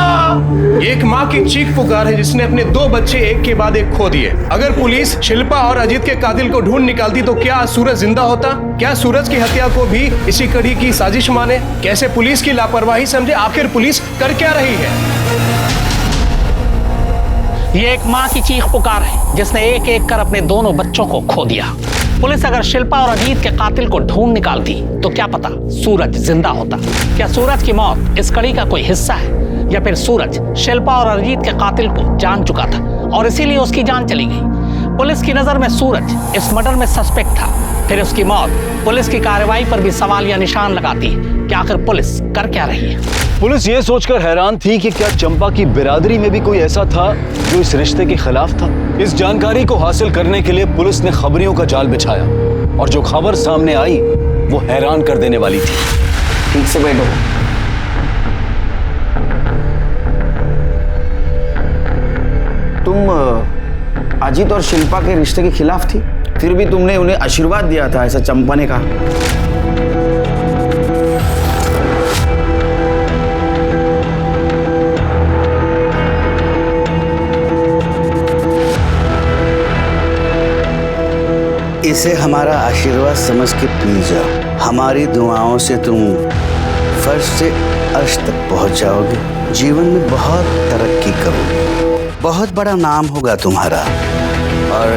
एक माँ की चीख पुकार है जिसने अपने 2 बच्चे एक के बाद एक खो दिए। अगर पुलिस शिल्पा और अजीत के कातिल को ढूंढ निकालती तो क्या सूरज जिंदा होता? क्या सूरज की हत्या को भी इसी कड़ी की साजिश माने? कैसे पुलिस की लापरवाही समझे? आखिर पुलिस कर क्या रही है? ये एक माँ की चीख पुकार है जिसने एक एक कर अपने दोनों बच्चों को खो दिया। पुलिस अगर शिल्पा और अजीत के कातिल को ढूंढ निकालती तो क्या पता सूरज जिंदा होता। क्या सूरज की मौत इस कड़ी का कोई हिस्सा है, या फिर सूरज शिल्पा और अजीत के कातिल को जान चुका था और इसीलिए उसकी जान चली गई? पुलिस की नजर में सूरज इस मर्डर में सस्पेक्ट था, फिर उसकी मौत पुलिस की कार्रवाई पर भी सवाल या निशान लगाती है कि आखिर पुलिस कर क्या रही है। पुलिस ये सोचकर हैरान थी कि क्या चंपा की बिरादरी में भी कोई ऐसा था जो इस रिश्ते के खिलाफ था। इस जानकारी को हासिल करने के लिए पुलिस ने खबरियों का जाल बिछाया, और जो खबर सामने आई वो हैरान कर देने वाली थी। ठीक से बैठो। तुम अजीत और शिल्पा के रिश्ते के खिलाफ थी, फिर भी तुमने उन्हें आशीर्वाद दिया था, ऐसा चंपा ने कहा। इसे हमारा आशीर्वाद समझ के पी जाओ। हमारी दुआओं से तुम फर्श से अर्श तक पहुंच जाओगे, जीवन में बहुत तरक्की करोगे, बहुत बड़ा नाम होगा तुम्हारा, और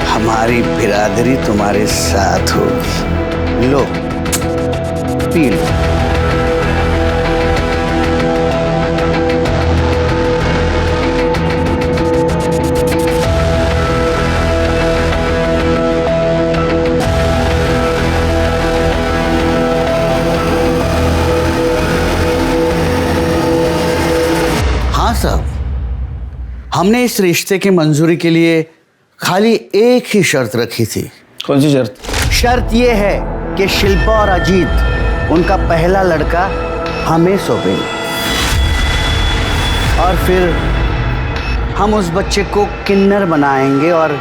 हमारी बिरादरी तुम्हारे साथ होगी। लो, पी लो। हमने इस रिश्ते की मंजूरी के लिए खाली एक ही शर्त रखी थी। कौन सी शर्त? शर्त यह है कि शिल्पा और अजीत, उनका पहला लड़का हमें सौंपेंगे, और फिर हम उस बच्चे को किन्नर बनाएंगे और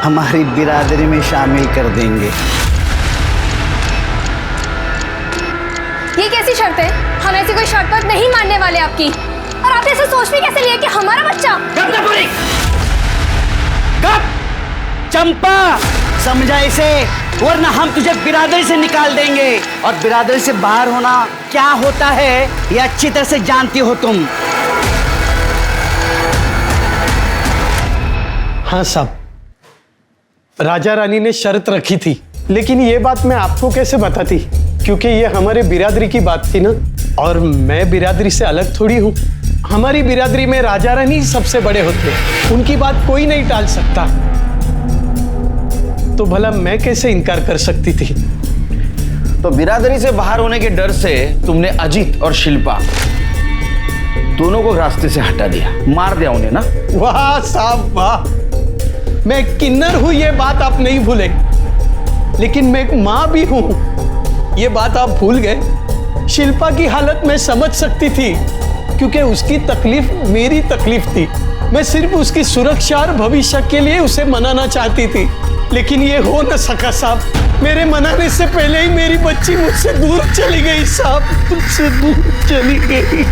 हमारी बिरादरी में शामिल कर देंगे। ये कैसी शर्त है? हम ऐसी कोई शर्त पर नहीं मानने वाले आपकी। और आपने ऐसे सोच भी कैसे लिया कि हमारा बच्चा? कब? चंपा, समझा इसे, वरना हम तुझे बिरादरी से निकाल देंगे। और बिरादरी से बाहर होना क्या होता है ये अच्छी तरह से जानती हो तुम। हाँ साहब, राजा रानी ने शर्त रखी थी, लेकिन ये बात मैं आपको कैसे बताती, क्योंकि ये हमारे बिरादरी की बात थी ना, और मैं बिरादरी से अलग थोड़ी हूँ। हमारी बिरादरी में राजा रानी सबसे बड़े होते हैं, उनकी बात कोई नहीं टाल सकता। तो भला मैं कैसे इनकार कर सकती थी? तो बिरादरी से बाहर होने के डर से तुमने अजीत और शिल्पा दोनों को रास्ते से हटा दिया, मार दिया उन्हें ना? वाह साहब वाह, मैं किन्नर हूं ये बात आप नहीं भूले, लेकिन मैं एक मां भी हूं ये बात आप भूल गए। शिल्पा की हालत मैं समझ सकती थी, क्योंकि उसकी तकलीफ मेरी तकलीफ थी। मैं सिर्फ उसकी सुरक्षा और भविष्य के लिए उसे मनाना चाहती थी, लेकिन ये हो न सका साहब। मेरे मनाने से पहले ही मेरी बच्ची मुझसे दूर चली गई साहब, मुझसे दूर चली गई।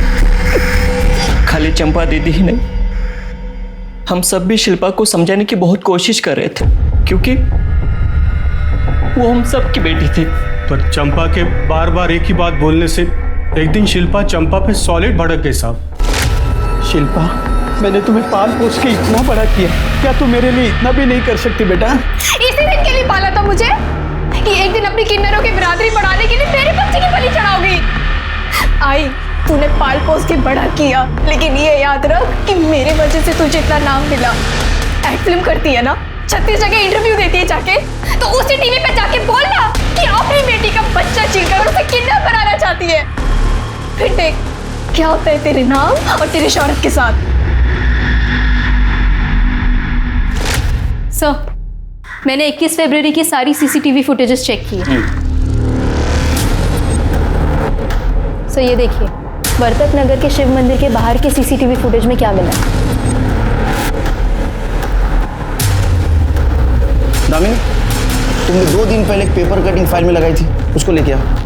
खाली चंपा दीदी ही नहीं, हम सब भी शिल्पा को समझाने की बहुत कोशिश कर रहे थे, क्योंकि वो हम सब की बेटी थी। पर चंपा के बार बार एक ही बात बोलने से एक दिन शिल्पा चंपा पे सॉलिड भड़क गई साहब। शिल्पा, मैंने तुम्हें पाल पोस के इतना बड़ा किया, क्या तुम मेरे लिए इतना भी नहीं कर सकती बेटा? इसी दिन के लिए पाला था मुझे कि एक दिन अपनी किन्नरों की बिरादरी बढ़ाने के लिए मेरे बच्चे की बलि चढ़ाओगी। आई, तूने पाल पोस के बड़ा किया, लेकिन ये याद रख कि मेरे वजह से तुझे इतना नाम मिला। एक्ट फिल्म करती है ना, 36 जगह इंटरव्यू देती है जाके, तो उसी टीवी पे जाके बोलना कि अपनी बेटी का बच्चा छीनकर उसे किडनैप बनाना चाहती है। फिर देख क्या होता है तेरे नाम और तेरी शौहरत के साथ। सर, मैंने 21 फरवरी की सारी सीसीटीवी फुटेजेस चेक की है। सर ये देखिए, वर्तक नगर के शिव मंदिर के बाहर के सीसीटीवी फुटेज में क्या मिला। दामिनी, तुमने 2 दिन पहले एक पेपर कटिंग फाइल में लगाई थी, उसको लेके आओ।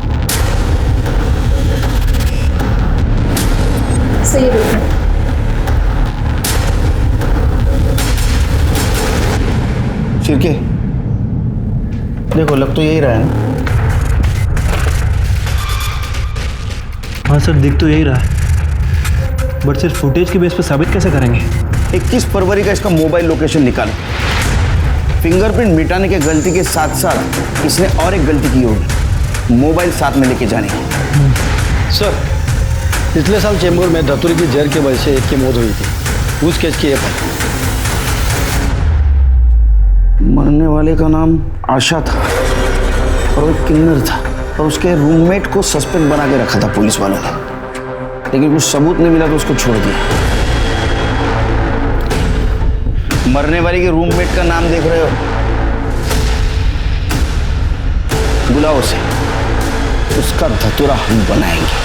सही देखिए, शिरके, देखो लग तो यही रहा है ना? हाँ सर, दिख तो यही रहा है, बट सिर्फ फुटेज के बेस पर साबित कैसे करेंगे? 21 फरवरी का इसका मोबाइल लोकेशन निकालो। फिंगरप्रिंट मिटाने के गलती के साथ साथ इसने और एक गलती की होगी, मोबाइल साथ में लेके जाने की। सर, पिछले साल चेंबूर में धतूरे की जहर की वजह से एक की मौत हुई थी, उस केस की ये फाइल। मरने वाले का नाम आशा था और वो किन्नर था, और उसके रूममेट को सस्पेक्ट बना के रखा था पुलिस वालों ने, लेकिन कुछ सबूत नहीं मिला तो उसको छोड़ दिया। मरने वाले के रूममेट का नाम देख रहे हो, बुलाओ उसे, उसका धतूरा हम बनाएंगे।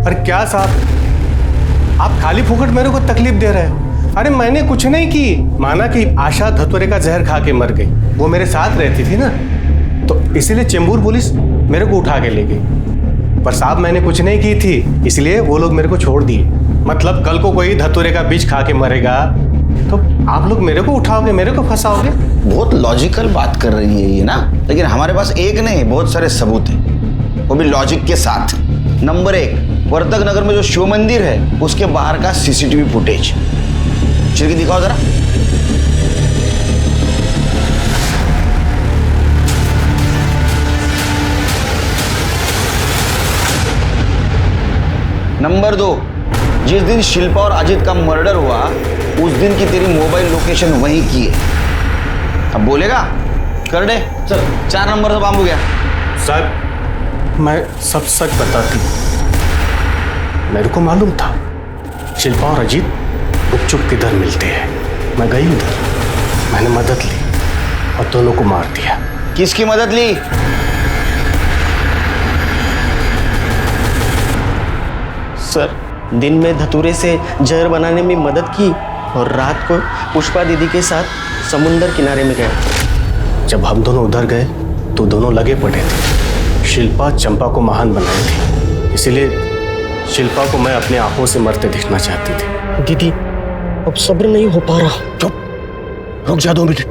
अरे क्या साहब, आप खाली फुकट मेरे को तकलीफ दे रहे हैं। अरे मैंने कुछ नहीं की, माना कि आशा धतूरे का जहर खा के मर गई, वो मेरे साथ रहती थी ना, तो इसीलिए चेंबूर पुलिस मेरे को उठा के ले गई। पर साहब मैंने कुछ नहीं की थी, इसलिए वो लोग मेरे को छोड़ दिए। मतलब कल को कोई धतूरे का बीज खा के मरेगा तो आप लोग मेरे को उठाओगे, मेरे को फंसाओगे। बहुत लॉजिकल बात कर रही है ये ना, लेकिन हमारे पास एक नहीं बहुत सारे सबूत हैं, वो भी लॉजिक के साथ। नंबर 1, वर्तक नगर में जो शिव मंदिर है उसके बाहर का सीसीटीवी फुटेज। चिरकी दिखाओ जरा। नंबर 2, जिस दिन शिल्पा और अजित का मर्डर हुआ उस दिन की तेरी मोबाइल लोकेशन वहीं की है। अब बोलेगा? कर दे चल, 4 नंबर तो बांब हो गया। सर मैं सब सच बताती, मेरे को मालूम था शिल्पा और अजीत गुपचुप किधर मिलते हैं। मैं गई उधर, मैंने मदद ली और दोनों को मार दिया। किसकी मदद ली? सर, दिन में धतूरे से जहर बनाने में मदद की और रात को पुष्पा दीदी के साथ समुंदर किनारे में गए। जब हम दोनों उधर गए तो दोनों लगे पड़े थे। शिल्पा चंपा को महान बनाई थी, इसीलिए शिल्पा को मैं अपनी आंखों से मरते देखना चाहती थी। दीदी अब सब्र नहीं हो पा रहा। चुप, रुक जा 2 मिनट।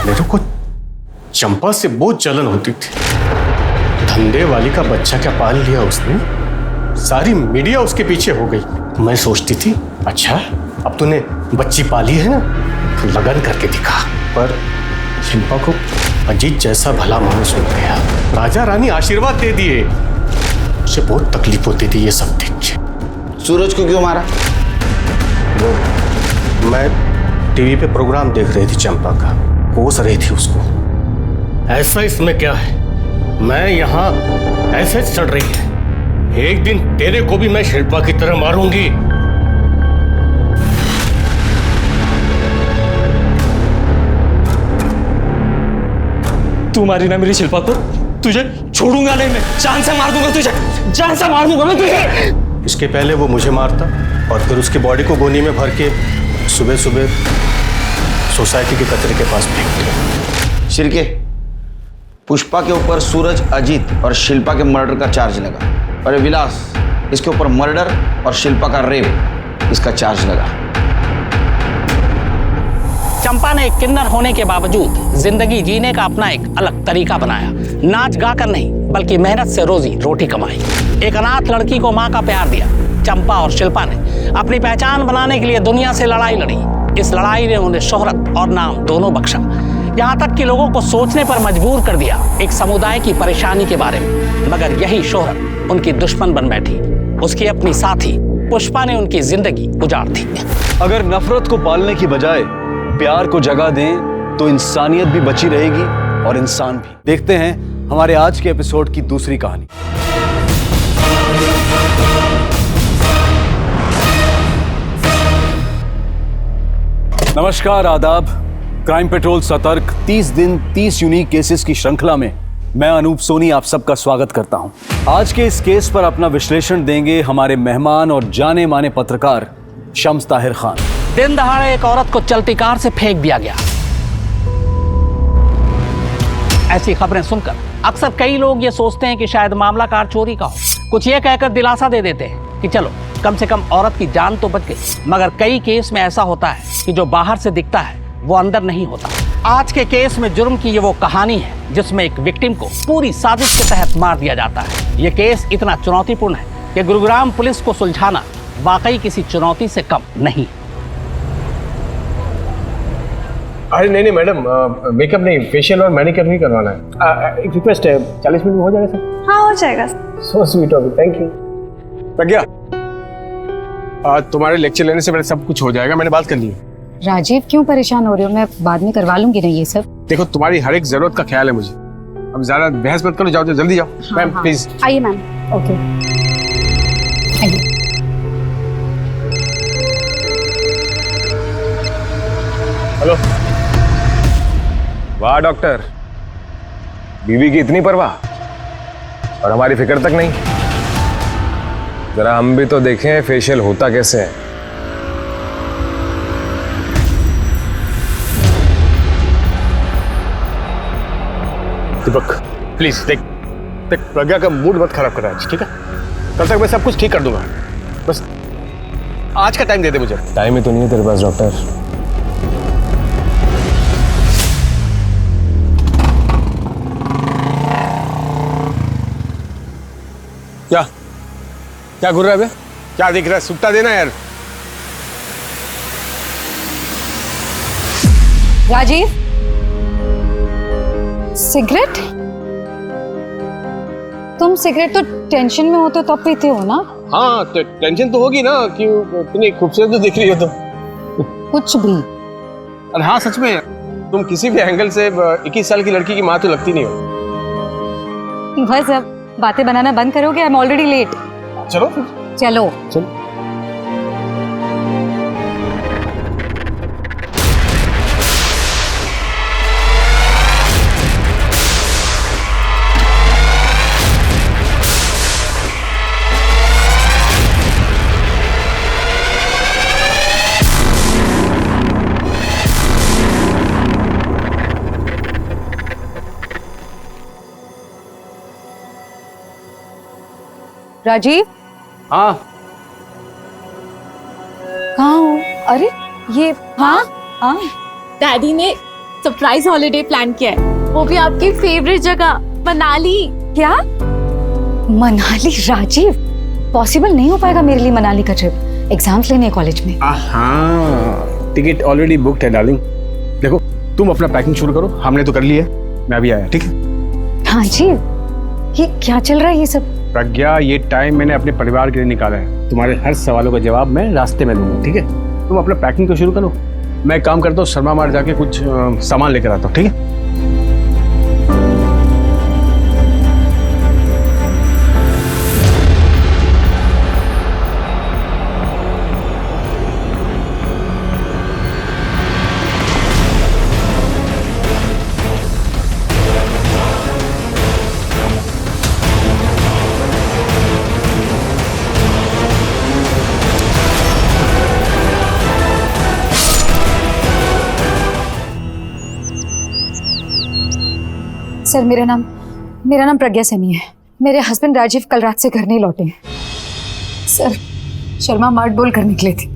मेरे को चंपा से बहुत जलन होती थी। धंधे वाली का बच्चा क्या पाल लिया उसने, सारी मीडिया उसके पीछे हो गई। मैं सोचती थी अच्छा अब तूने बच्ची पाली है ना तो लगन करके दिखा, पर शिल्पा को अजीत जैसा भला मानुस मिल गया। राजा रानी आशीर्वाद दे दिए। उसे बहुत तकलीफ होती थी ये सब देख के। सूरज को क्यों मारा? वो मैं टीवी पे प्रोग्राम देख रही थी, चंपा का कोस रही थी उसको। ऐसा इसमें क्या है, मैं यहाँ ऐसे चढ़ रही है। एक दिन तेरे को भी मैं शिल्पा की तरह मारूंगी। तू मारी ना मेरी शिल्पा को, तुझे छोड़ूंगा नहीं मैं, जान से मार दूंगा तुझे, जान से मार दूंगा मैं तुझे। इसके पहले वो मुझे मारता और फिर उसकी बॉडी को गोनी में भर के सुबह सुबह सोसाइटी के कचरे के पास फेंक दिया। शिरके, पुष्पा के ऊपर सूरज, अजीत और शिल्पा के मर्डर का चार्ज लगा। और विलास, इसके ऊपर मर्डर और शिल्पा का रेप, इसका चार्ज लगा। चंपा ने एक किन्नर होने के बावजूद जिंदगी जीने का अपना एक अलग तरीका बनाया। नाच गाकर नहीं बल्कि मेहनत से रोजी रोटी कमाई। एक अनाथ लड़की को माँ का प्यार दिया। चंपा और शिल्पा ने अपनी पहचान बनाने के लिए दुनिया से लड़ाई लड़ी। इस लड़ाई ने उन्हें शोहरत और नाम दोनों बख्शा, यहाँ तक कि लोगों को सोचने पर मजबूर कर दिया एक समुदाय की परेशानी के बारे में। मगर यही शोहरत उनकी दुश्मन बन बैठी। उसकी अपनी साथी पुष्पा ने उनकी जिंदगी उजाड़ दी। अगर नफरत को पालने की बजाय प्यार को जगह दें तो इंसानियत भी बची रहेगी और इंसान भी। देखते हैं हमारे आज के एपिसोड की दूसरी कहानी। नमस्कार, आदाब। क्राइम पेट्रोल सतर्क 30 दिन 30 यूनिक केसेस की श्रृंखला में मैं अनूप सोनी आप सबका स्वागत करता हूं। आज के इस केस पर अपना विश्लेषण देंगे हमारे मेहमान और जाने माने पत्रकार शम्स ताहिर खान। दिन दहाड़े एक औरत को चलती कार से फेंक दिया गया। ऐसी खबरें सुनकर अक्सर कई लोग ये सोचते हैं कि शायद मामला कार चोरी का हो। कुछ ये कहकर दिलासा दे देते हैं कि चलो कम से कम औरत की जान तो बच गई। मगर कई केस में ऐसा होता है कि जो बाहर से दिखता है वो अंदर नहीं होता। आज के केस में जुर्म की ये वो कहानी है जिसमें एक विक्टिम को पूरी साजिश के तहत मार दिया जाता है। ये केस इतना चुनौतीपूर्ण है कि गुरुग्राम पुलिस को सुलझाना वाकई किसी चुनौती से कम नहीं। अरे नहीं मैडम, मेकअप नहीं, फेशियल और मैनिक्योर भी करवाना है। एक रिक्वेस्ट है, 40 मिनट में हो जाएगा सर? हाँ हो जाएगा। So sweet of you, thank you. Pragya, तुम्हारे लेक्चर लेने से पहले सब कुछ हो जाएगा, मैंने बात कर ली है। राजीव क्यों परेशान हो रहे हो, मैं बाद में करवा लूंगी ना ये सब। देखो तुम्हारी हर एक जरूरत का ख्याल है मुझे। अब ज्यादा बहस मत करो, जाओ जल्दी जाओ। मैम प्लीज आइए मैम। ओके आइए। हेलो। वाह डॉक्टर, बीवी की इतनी परवाह और हमारी फिक्र तक नहीं। जरा हम भी तो देखें फेशियल होता कैसे है। दीपक प्लीज देख प्रज्ञा का मूड मत खराब कर रहा है, ठीक है? कल तक मैं सब कुछ ठीक कर दूंगा, बस आज का टाइम दे दे मुझे। टाइम ही तो नहीं है तेरे पास डॉक्टर। क्या क्या घूर रहा है बे? क्या दिख रहा है? सुट्टा देना यार। राजीव, सिगरेट? तुम सिगरेट तो टेंशन में होते तब पीते हो ना? हाँ तो टेंशन तो होगी ना, क्यों इतनी खूबसूरत तो दिख रही हो तुम। कुछ भी। अरे हाँ सच में, तुम किसी भी एंगल से 21 साल की लड़की की माँ तो लगती नहीं हो। बस अब बातें बनाना बंद करोगे? I am already late. चलो चलो चलो। राजीव, हाँ कहाँ हो? अरे ये हाँ हाँ डैडी ने सरप्राइज हॉलिडे प्लान किया है, वो भी आपकी फेवरेट जगह मनाली। क्या? मनाली? राजीव, पॉसिबल नहीं हो पाएगा मेरे लिए मनाली का ट्रिप। एग्जाम्स लेने हैं कॉलेज में। हाँ, टिकट ऑलरेडी बुकड है डार्लिंग। देखो तुम अपना पैकिंग शुरू करो, हमने तो कर लिया है, मैं अभी आया, ठीक है? हाँ जी, ये क्या चल रहा है ये सब? प्रज्ञा, ये टाइम मैंने अपने परिवार के लिए निकाला है। तुम्हारे हर सवालों का जवाब मैं रास्ते में दूंगा, ठीक है? तुम अपना पैकिंग तो शुरू करो, मैं एक काम करता हूँ, शर्मा मार्ट जाके कुछ सामान लेकर आता हूँ, ठीक है? सर, मेरा नाम प्रज्ञा सैनी है। मेरे हस्बैंड राजीव कल रात से घर नहीं लौटे हैं। सर, शर्मा मार्ट बोल कर निकले थे,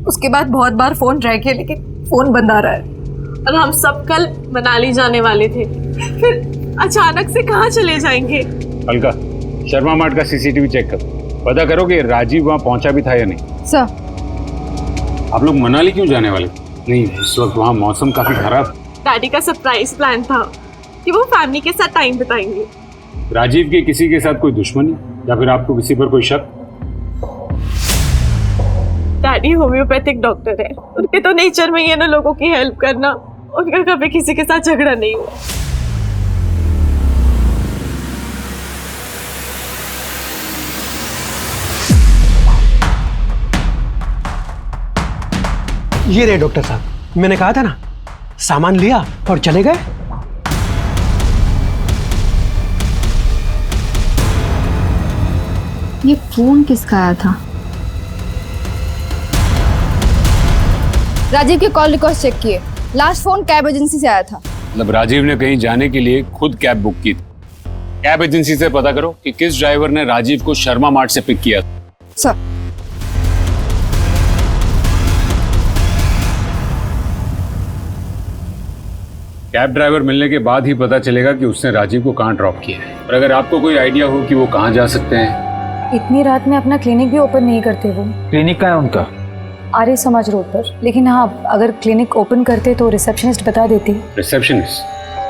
उसके बाद बहुत बार फोन ट्राई किया लेकिन फोन बंद आ रहा है। और हम सब कल मनाली जाने वाले थे, फिर अचानक से कहाँ चले जाएंगे? अलका, शर्मा मार्ट का सीसीटीवी चेक करो, पता करो कि राजीव वहाँ पहुंचा भी था या नहीं। सर, आप लोग मनाली क्यों जाने वाले? नहीं, इस वक्त वहाँ मौसम काफी खराब। डैडी का सरप्राइज प्लान था कि वो फैमिली के साथ टाइम बिताएंगे। राजीव के किसी के साथ कोई दुश्मनी या फिर आपको किसी पर कोई शक? डैडी होम्योपैथिक डॉक्टर है, उनके तो नेचर में ही है ना लोगों की हेल्प करना। उनका कभी किसी के साथ झगड़ा नहीं हुआ। ये रहे डॉक्टर साहब, मैंने कहा था ना, सामान लिया और चले गए। ये फोन किसका आया था? राजीव के कॉल रिकॉर्ड चेक किए, लास्ट फोन कैब एजेंसी से आया था। मतलब राजीव ने कहीं जाने के लिए खुद कैब बुक की थी। कैब एजेंसी से पता करो कि किस ड्राइवर ने राजीव को शर्मा मार्ट से पिक किया। सर, कैब ड्राइवर मिलने के बाद ही पता चलेगा कि उसने राजीव को कहाँ ड्रॉप किया है। और अगर आपको कोई आइडिया हो कि वो कहाँ जा सकते हैं? इतनी रात में अपना क्लिनिक भी ओपन नहीं करते वो। क्लिनिक कहाँ है उनका? आर्य समाज रोड पर। लेकिन हाँ, अगर क्लिनिक ओपन करते तो रिसेप्शनिस्ट बता देती। रिसेप्शनिस्ट?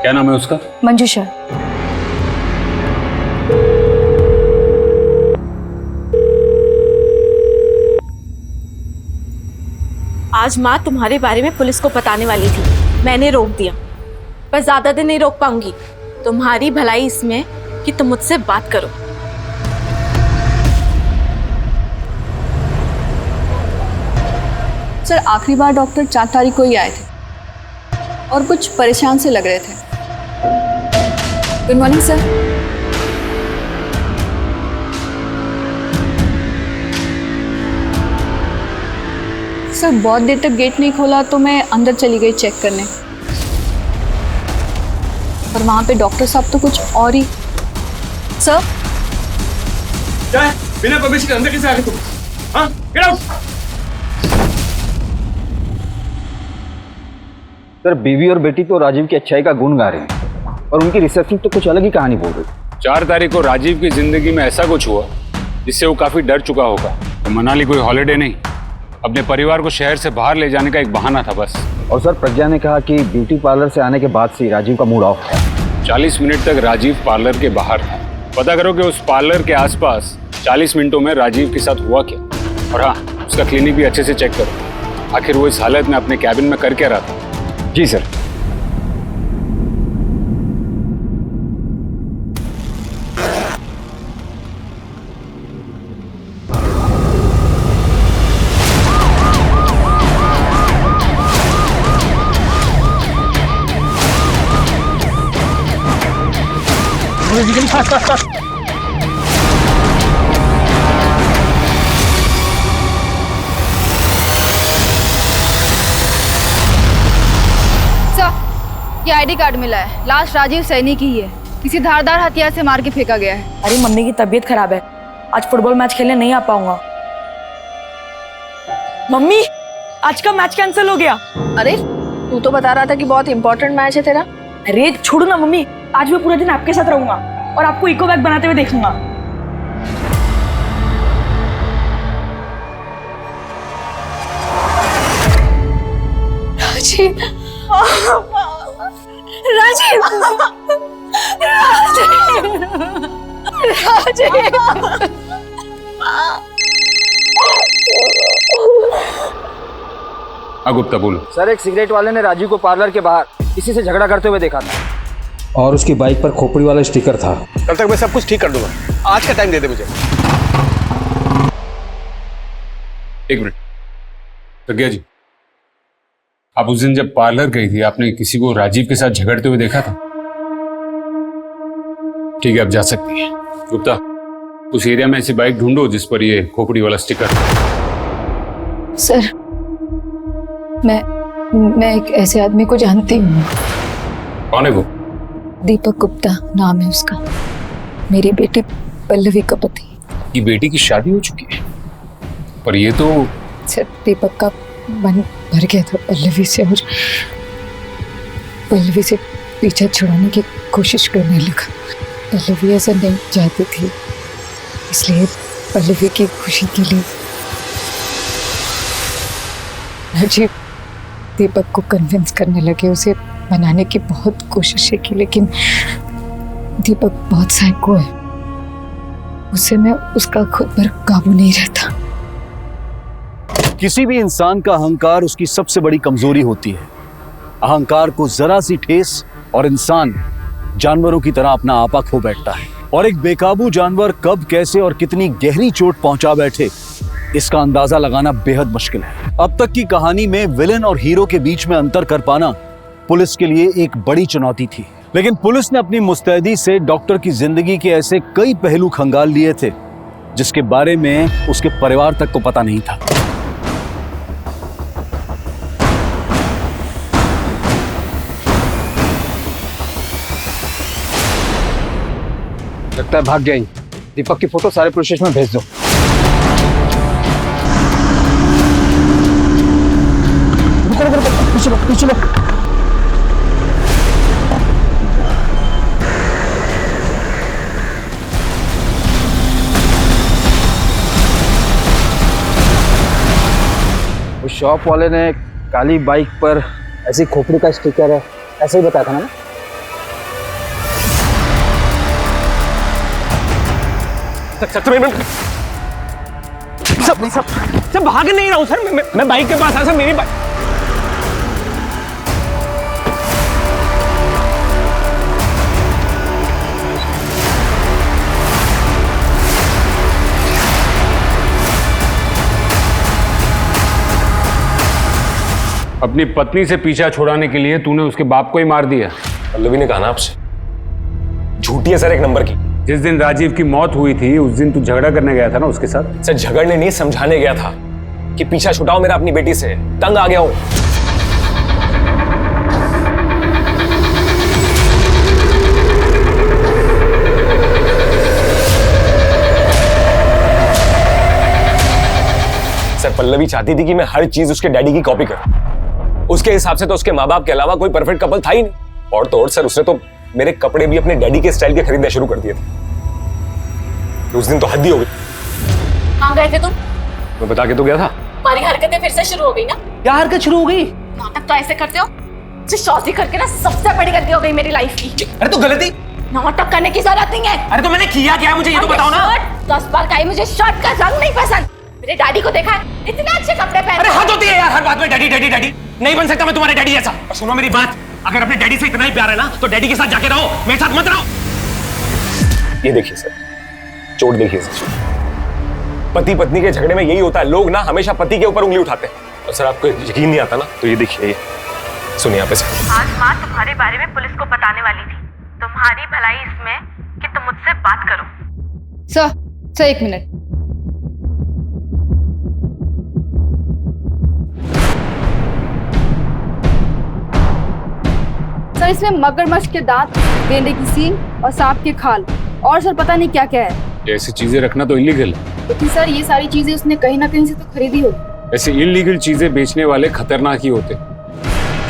क्या नाम है उसका? मंजूषा। आज माँ तुम्हारे बारे में पुलिस को बताने वाली थी, मैंने रोक दिया। पर ज्यादा दिन नहीं रोक पाऊंगी। तुम्हारी भलाई इसमें कि तुम मुझसे बात करो। सर, आखिरी बार डॉक्टर 4 तारीख को ही आए थे और कुछ परेशान से लग रहे थे। Good morning sir. सर, बहुत देर तक गेट नहीं खोला तो मैं अंदर चली गई चेक करने, पर वहां पे डॉक्टर साहब तो कुछ और ही। सर, क्या है? बिना परमिशन के अंदर कैसे आ गए तुम? हाँ, गेट आउट। सर, बीवी और बेटी तो राजीव की अच्छाई का गुण गा रहे हैं और उनकी रिसेप्शन तो कुछ अलग ही कहानी बोल रही। 4 तारीख को राजीव की जिंदगी में ऐसा कुछ हुआ जिससे वो काफी डर चुका होगा। तो मनाली कोई हॉलिडे नहीं, अपने परिवार को शहर से बाहर ले जाने का एक बहाना था बस। और सर, प्रज्ञा ने कहा कि ब्यूटी पार्लर से आने के बाद से राजीव का मूड ऑफ था। 40 मिनट तक राजीव पार्लर के बाहर था। पता करो कि उस पार्लर के आसपास 40 मिनटों में राजीव के साथ हुआ क्या। और हाँ, उसका क्लिनिक भी अच्छे से चेक करो, आखिर वो इस हालत में अपने कैबिन में कर क्या रहा था। जी सर। ये आईडी कार्ड मिला है, लास्ट राजीव सैनी की ही है। किसी धारदार हथियार से मार के फेंका गया है। अरे मम्मी की तबीयत खराब है, आज फुटबॉल मैच खेलने नहीं आ पाऊंगा। मम्मी, आज का मैच कैंसिल हो गया। अरे तू तो बता रहा था कि बहुत इंपॉर्टेंट मैच है तेरा। अरे छोड़ो ना मम्मी, आज मैं पूरा दिन आपके साथ रहूंगा और आपको इको बैग बनाते हुए देखूंगा। राजीव, राजीव, राजीव, गुप्ता बोलो। सर, एक सिगरेट वाले ने राजीव को पार्लर के बाहर किसी से झगड़ा करते हुए देखा था और उसकी बाइक पर खोपड़ी वाला स्टिकर था। कल तक मैं सब कुछ ठीक कर दूंगा, आज का टाइम दे दे मुझे। एक मिनट प्रज्ञा जी, आप उस दिन जब पार्लर गई थी आपने किसी को राजीव के साथ झगड़ते हुए देखा था? ठीक है, आप जा सकती हैं। गुप्ता, उस एरिया में ऐसी बाइक ढूंढो जिस पर ये खोपड़ी वाला स्टिकर था। सर, मैं एक ऐसे आदमी को जानती हूँ। कौन है वो? दीपक गुप्ता नाम है उसका, मेरी बेटी पल्लवी का पति। ये बेटी की शादी हो चुकी है, पर ये तो सर, दीपक का मन भर गया था पल्लवी से और पल्लवी से पीछा छुड़ाने की कोशिश करने लगा। पल्लवी ऐसा नहीं चाहती थी, इसलिए पल्लवी की खुशी के लिए राजीव दीपक को कन्विंस करने लगे, उसे मनाने की बहुत कोशिशें की, लेकिन दीपक बहुत साइको है, उसे में उसका खुद पर काबू नहीं रहता। किसी भी इंसान का अहंकार उसकी सबसे बड़ी कमजोरी होती है। अहंकार को जरा सी ठेस और इंसान जानवरों की तरह अपना आपा खो बैठता है, और एक बेकाबू जानवर कब, कैसे और कितनी गहरी चोट पहुंचा बैठे इसका अंदाजा लगाना बेहद मुश्किल है। अब तक की कहानी में विलेन और हीरो के बीच में अंतर कर पाना पुलिस के लिए एक बड़ी चुनौती थी, लेकिन पुलिस ने अपनी मुस्तैदी से डॉक्टर की जिंदगी के ऐसे कई पहलू खंगाल लिए थे जिसके बारे में उसके परिवार तक को पता नहीं था। लगता है भाग गई। दीपक की फोटो सारे पुलिस स्टेशन में भेज दो। पीछे लो। उस शॉप वाले ने काली बाइक पर ऐसी खोपड़ी का स्टिकर है, ऐसे ही बताया था ना? सब भाग नहीं रहा हूँ सर, मैं बाइक के पास आया सर, मेरी बाइक। अपनी पत्नी से पीछा छुड़ाने के लिए तूने उसके बाप को ही मार दिया। पल्लवी ने कहा ना आपसे, झूठी है सर एक नंबर की। जिस दिन राजीव की मौत हुई थी उस दिन तू झगड़ा करने गया था ना उसके साथ? सर झगड़ने नहीं, समझाने गया था कि पीछा छुटाओ मेरा अपनी बेटी से, तंग आ गया हूं। सर पल्लवी चाहती थी कि मैं हर चीज उसके डैडी की कॉपी करूं। उसके हिसाब से तो उसके माँ बाप के अलावा कोई परफेक्ट कपल था ही नहीं। और तो और सर उसने तो मेरे कपड़े भी अपने डैडी के स्टाइल के खरीदने शुरू कर दिए थे। उस दिन तो हद ही हो गई। कहाँ गए थे तुम? मैं बता के तो गया था। तुम्हारी हरकतें फिर से शुरू हो गई ना? क्या हरकत शुरू हो गई? नाटक तो ऐसे करते हो, शादी करके ना सबसे बड़ी गलती हो गई मेरी लाइफ की। अरे तो गलती नाटक करने की जरूरत नहीं है। अरे तो मैंने किया क्या, मुझे ये तो बताओ ना। 10 बार कही मुझे शर्ट का रंग नहीं पसंद। मेरे डैडी को देखा है इतने अच्छे कपड़े पहने। अरे हद होती है यार, हर बात में डैडी डैडी डैडी। नहीं बन सकता मैं तुम्हारे डैडी जैसा। और सुनो मेरी बात, अगर अपने डैडी से इतना ही प्यार है ना तो डैडी के साथ जाके रहो, मेरे साथ मत रहो। ये देखिए सर, चोट देखिए सर। पति पत्नी के झगड़े में यही होता है, लोग ना हमेशा पति के ऊपर उंगली उठाते हैं। और सर आपको यकीन नहीं आता ना तो ये देखिए, ये सुनिए यहाँ पे सर। आज माँ तुम्हारे बारे में पुलिस को बताने वाली थी। तुम्हारी भलाई इसमें कि तुम मुझसे बात करो। Sir 1 minute. सर इसमें मगरमच्छ के दांत, गेंडे की सींग और सांप की खाल, और सर पता नहीं क्या क्या है। ये ऐसी चीजें रखना तो इलीगल है। लेकिन सर ये सारी चीजें उसने कहीं ना कहीं से तो खरीदी होगी। ऐसे इलीगल चीजें बेचने वाले खतरनाक ही होते।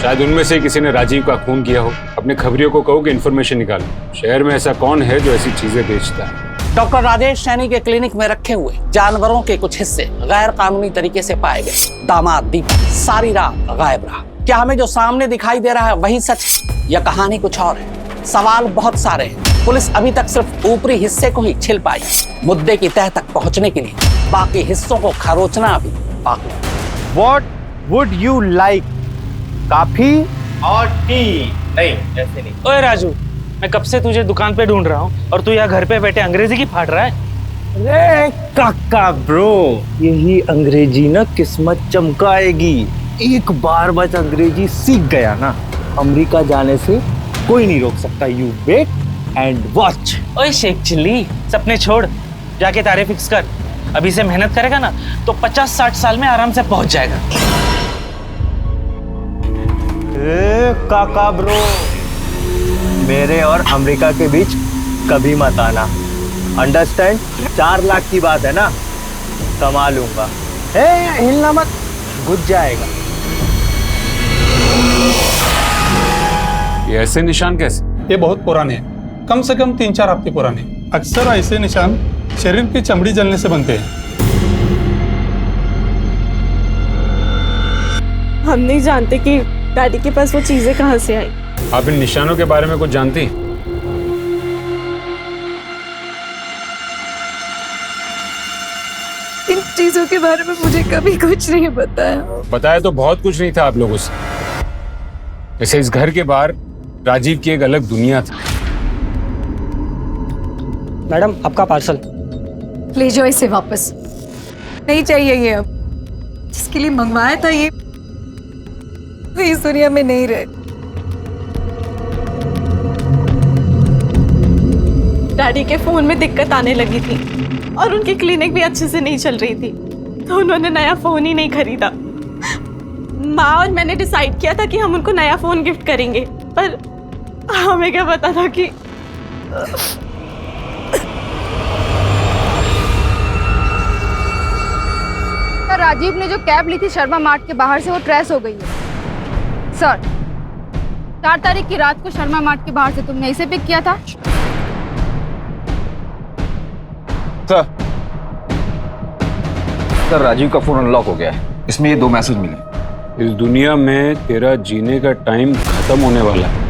शायद उनमें से किसी ने राजीव का खून किया हो। अपने खबरियों को कहो कि इन्फॉर्मेशन निकालो। शहर में ऐसा कौन है जो ऐसी चीजें बेचता है? डॉक्टर राजेश सैनी के क्लिनिक में रखे हुए जानवरों के कुछ हिस्से गैर कानूनी तरीके से पाए गए। दामाद दीपक सारी रात गायब रहा। क्या हमें जो सामने दिखाई दे रहा है वही सच या कहानी कुछ और है? सवाल बहुत सारे हैं। पुलिस अभी तक सिर्फ ऊपरी हिस्से को ही छिल पाई। मुद्दे की तह तक पहुंचने के लिए बाकी हिस्सों को खरोचना अभी बाकी। What would you like? Coffee और टी? नहीं, ऐसे नहीं। ओए राजू, मैं कब से तुझे दुकान पे ढूंढ रहा हूँ और तू यहाँ घर पे बैठे अंग्रेजी की फाड़ रहा है। अरे काका ब्रो, यही अंग्रेजी ना किस्मत चमकाएगी। एक बार बस अंग्रेजी सीख गया ना, अमेरिका जाने से कोई नहीं रोक सकता। You wait and watch. ओए शेख चिल्ली, सपने छोड़, जाके तारे फिक्स कर। अभी से मेहनत करेगा ना तो 50-60 साल में आराम से पहुंच जाएगा। ए काका ब्रो, मेरे और अमेरिका के बीच कभी मत आना, अंडरस्टैंड? 4 लाख की बात है ना, कमा लूंगा। हिलना मत, घुस जाएगा। ये ऐसे निशान कैसे? ये बहुत पुराने हैं, कम से कम 3-4 हफ्ते पुराने। अक्सर ऐसे निशान शरीर की चमड़ी जलने से बनते हैं। हम नहीं जानते कि डैडी के पास वो चीजें कहाँ से आई। आप इन निशानों के बारे में कुछ जानती? इन चीजों के बारे में मुझे कभी कुछ नहीं बताया। बताया तो बहुत कुछ नहीं था आप लोगों से। जैसे इस घर के बाहर राजीव की एक अलग दुनिया था। मैडम, आपका पार्सल। ले जाओ इसे वापस, नहीं चाहिए ये। अब जिसके लिए मंगवाया था ये इस दुनिया में नहीं रहे। डैडी के फोन में दिक्कत आने लगी थी और उनकी क्लिनिक भी अच्छे से नहीं चल रही थी, तो उन्होंने नया फोन ही नहीं खरीदा। माँ और मैंने डिसाइड किया था कि हम उनको नया फोन गिफ्ट करेंगे, पर हमें क्या पता था कि राजीव ने जो कैब ली थी शर्मा मार्ट के बाहर से, वो ट्रेस हो गई है सर। 4 तारीख की रात को शर्मा मार्ट के बाहर से तुमने इसे पिक किया था? सर राजीव का फोन अनलॉक हो गया है, इसमें ये 2 मैसेज मिले। इस दुनिया में तेरा जीने का टाइम खत्म होने वाला है।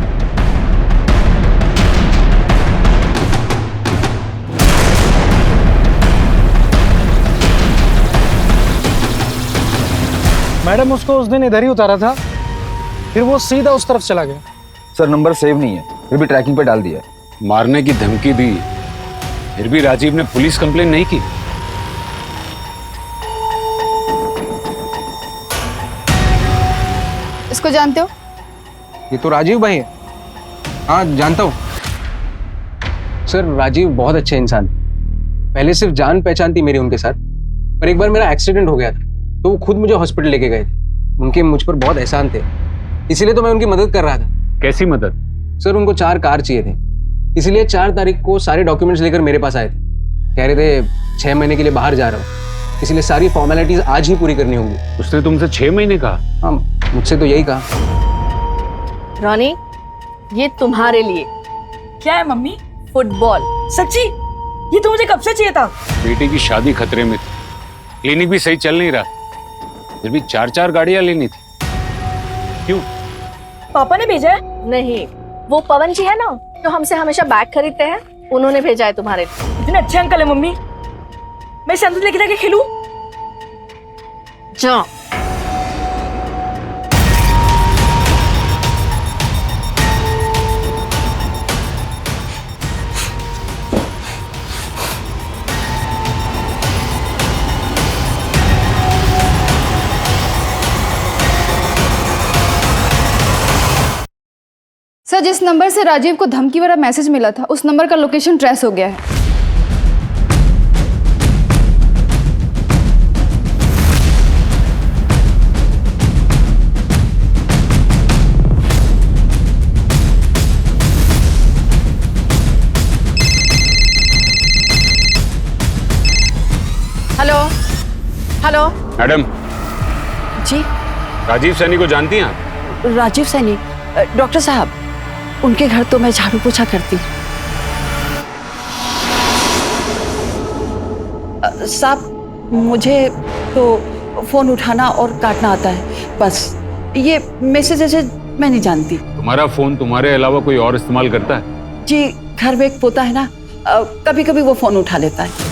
मैडम, उसको उस दिन इधर ही उतारा था, फिर वो सीधा उस तरफ चला गया। सर नंबर सेव नहीं है, फिर भी ट्रैकिंग पे डाल दिया है। मारने की धमकी दी, फिर भी राजीव ने पुलिस कंप्लेन नहीं की। इसको जानते हो? ये तो राजीव भाई है। हाँ जानता हूँ सर। राजीव बहुत अच्छे इंसान, पहले सिर्फ जान पहचान थी मेरी उनके साथ, पर एक बार मेरा एक्सीडेंट हो गया था तो वो खुद मुझे हॉस्पिटल लेके गए थे। उनके मुझ पर बहुत एहसान थे, इसीलिए तो मैं उनकी मदद कर रहा था। कैसी मदद? सर उनको 4 कार चाहिए थे, इसलिए 4 तारीख को सारे डॉक्यूमेंट्स लेकर मेरे पास आए थे। कह रहे थे 6 महीने के लिए बाहर जा रहा हूँ, इसलिए सारी फॉर्मेलिटीज आज ही पूरी करनी होंगी। उसने तुमसे 6 महीने कहा? हाँ, मुझसे तो यही कहा। रॉनी, ये तुम्हारे लिए। क्या है मम्मी? फुटबॉल। सच्ची? ये तो मुझे कब से चाहिए था। बेटे की शादी खतरे में थी, क्लिनिक भी सही चल नहीं रहा, फिर भी 4-4 गाड़ियां लेनी थी। क्यों? पापा ने भेजा है? नहीं, वो पवन जी है ना जो हमसे हमेशा बैग खरीदते हैं, उन्होंने भेजा है तुम्हारे लिए। इतने अच्छे अंकल है मम्मी, मैं इसे अंदर लेके जाके खेलूं? जाओ। सर जिस नंबर से राजीव को धमकी वाला मैसेज मिला था, उस नंबर का लोकेशन ट्रेस हो गया है। हेलो मैडम, जी। राजीव सैनी को जानती हैं आप? राजीव सैनी? डॉक्टर साहब, उनके घर तो मैं झाड़ू पोछा करती हूँ। साहब, मुझे तो फोन उठाना और काटना आता है, बस ये मैसेज मैं नहीं जानती। तुम्हारा फोन तुम्हारे अलावा कोई और इस्तेमाल करता है? जी, घर में एक पोता है ना, कभी कभी वो फोन उठा लेता है।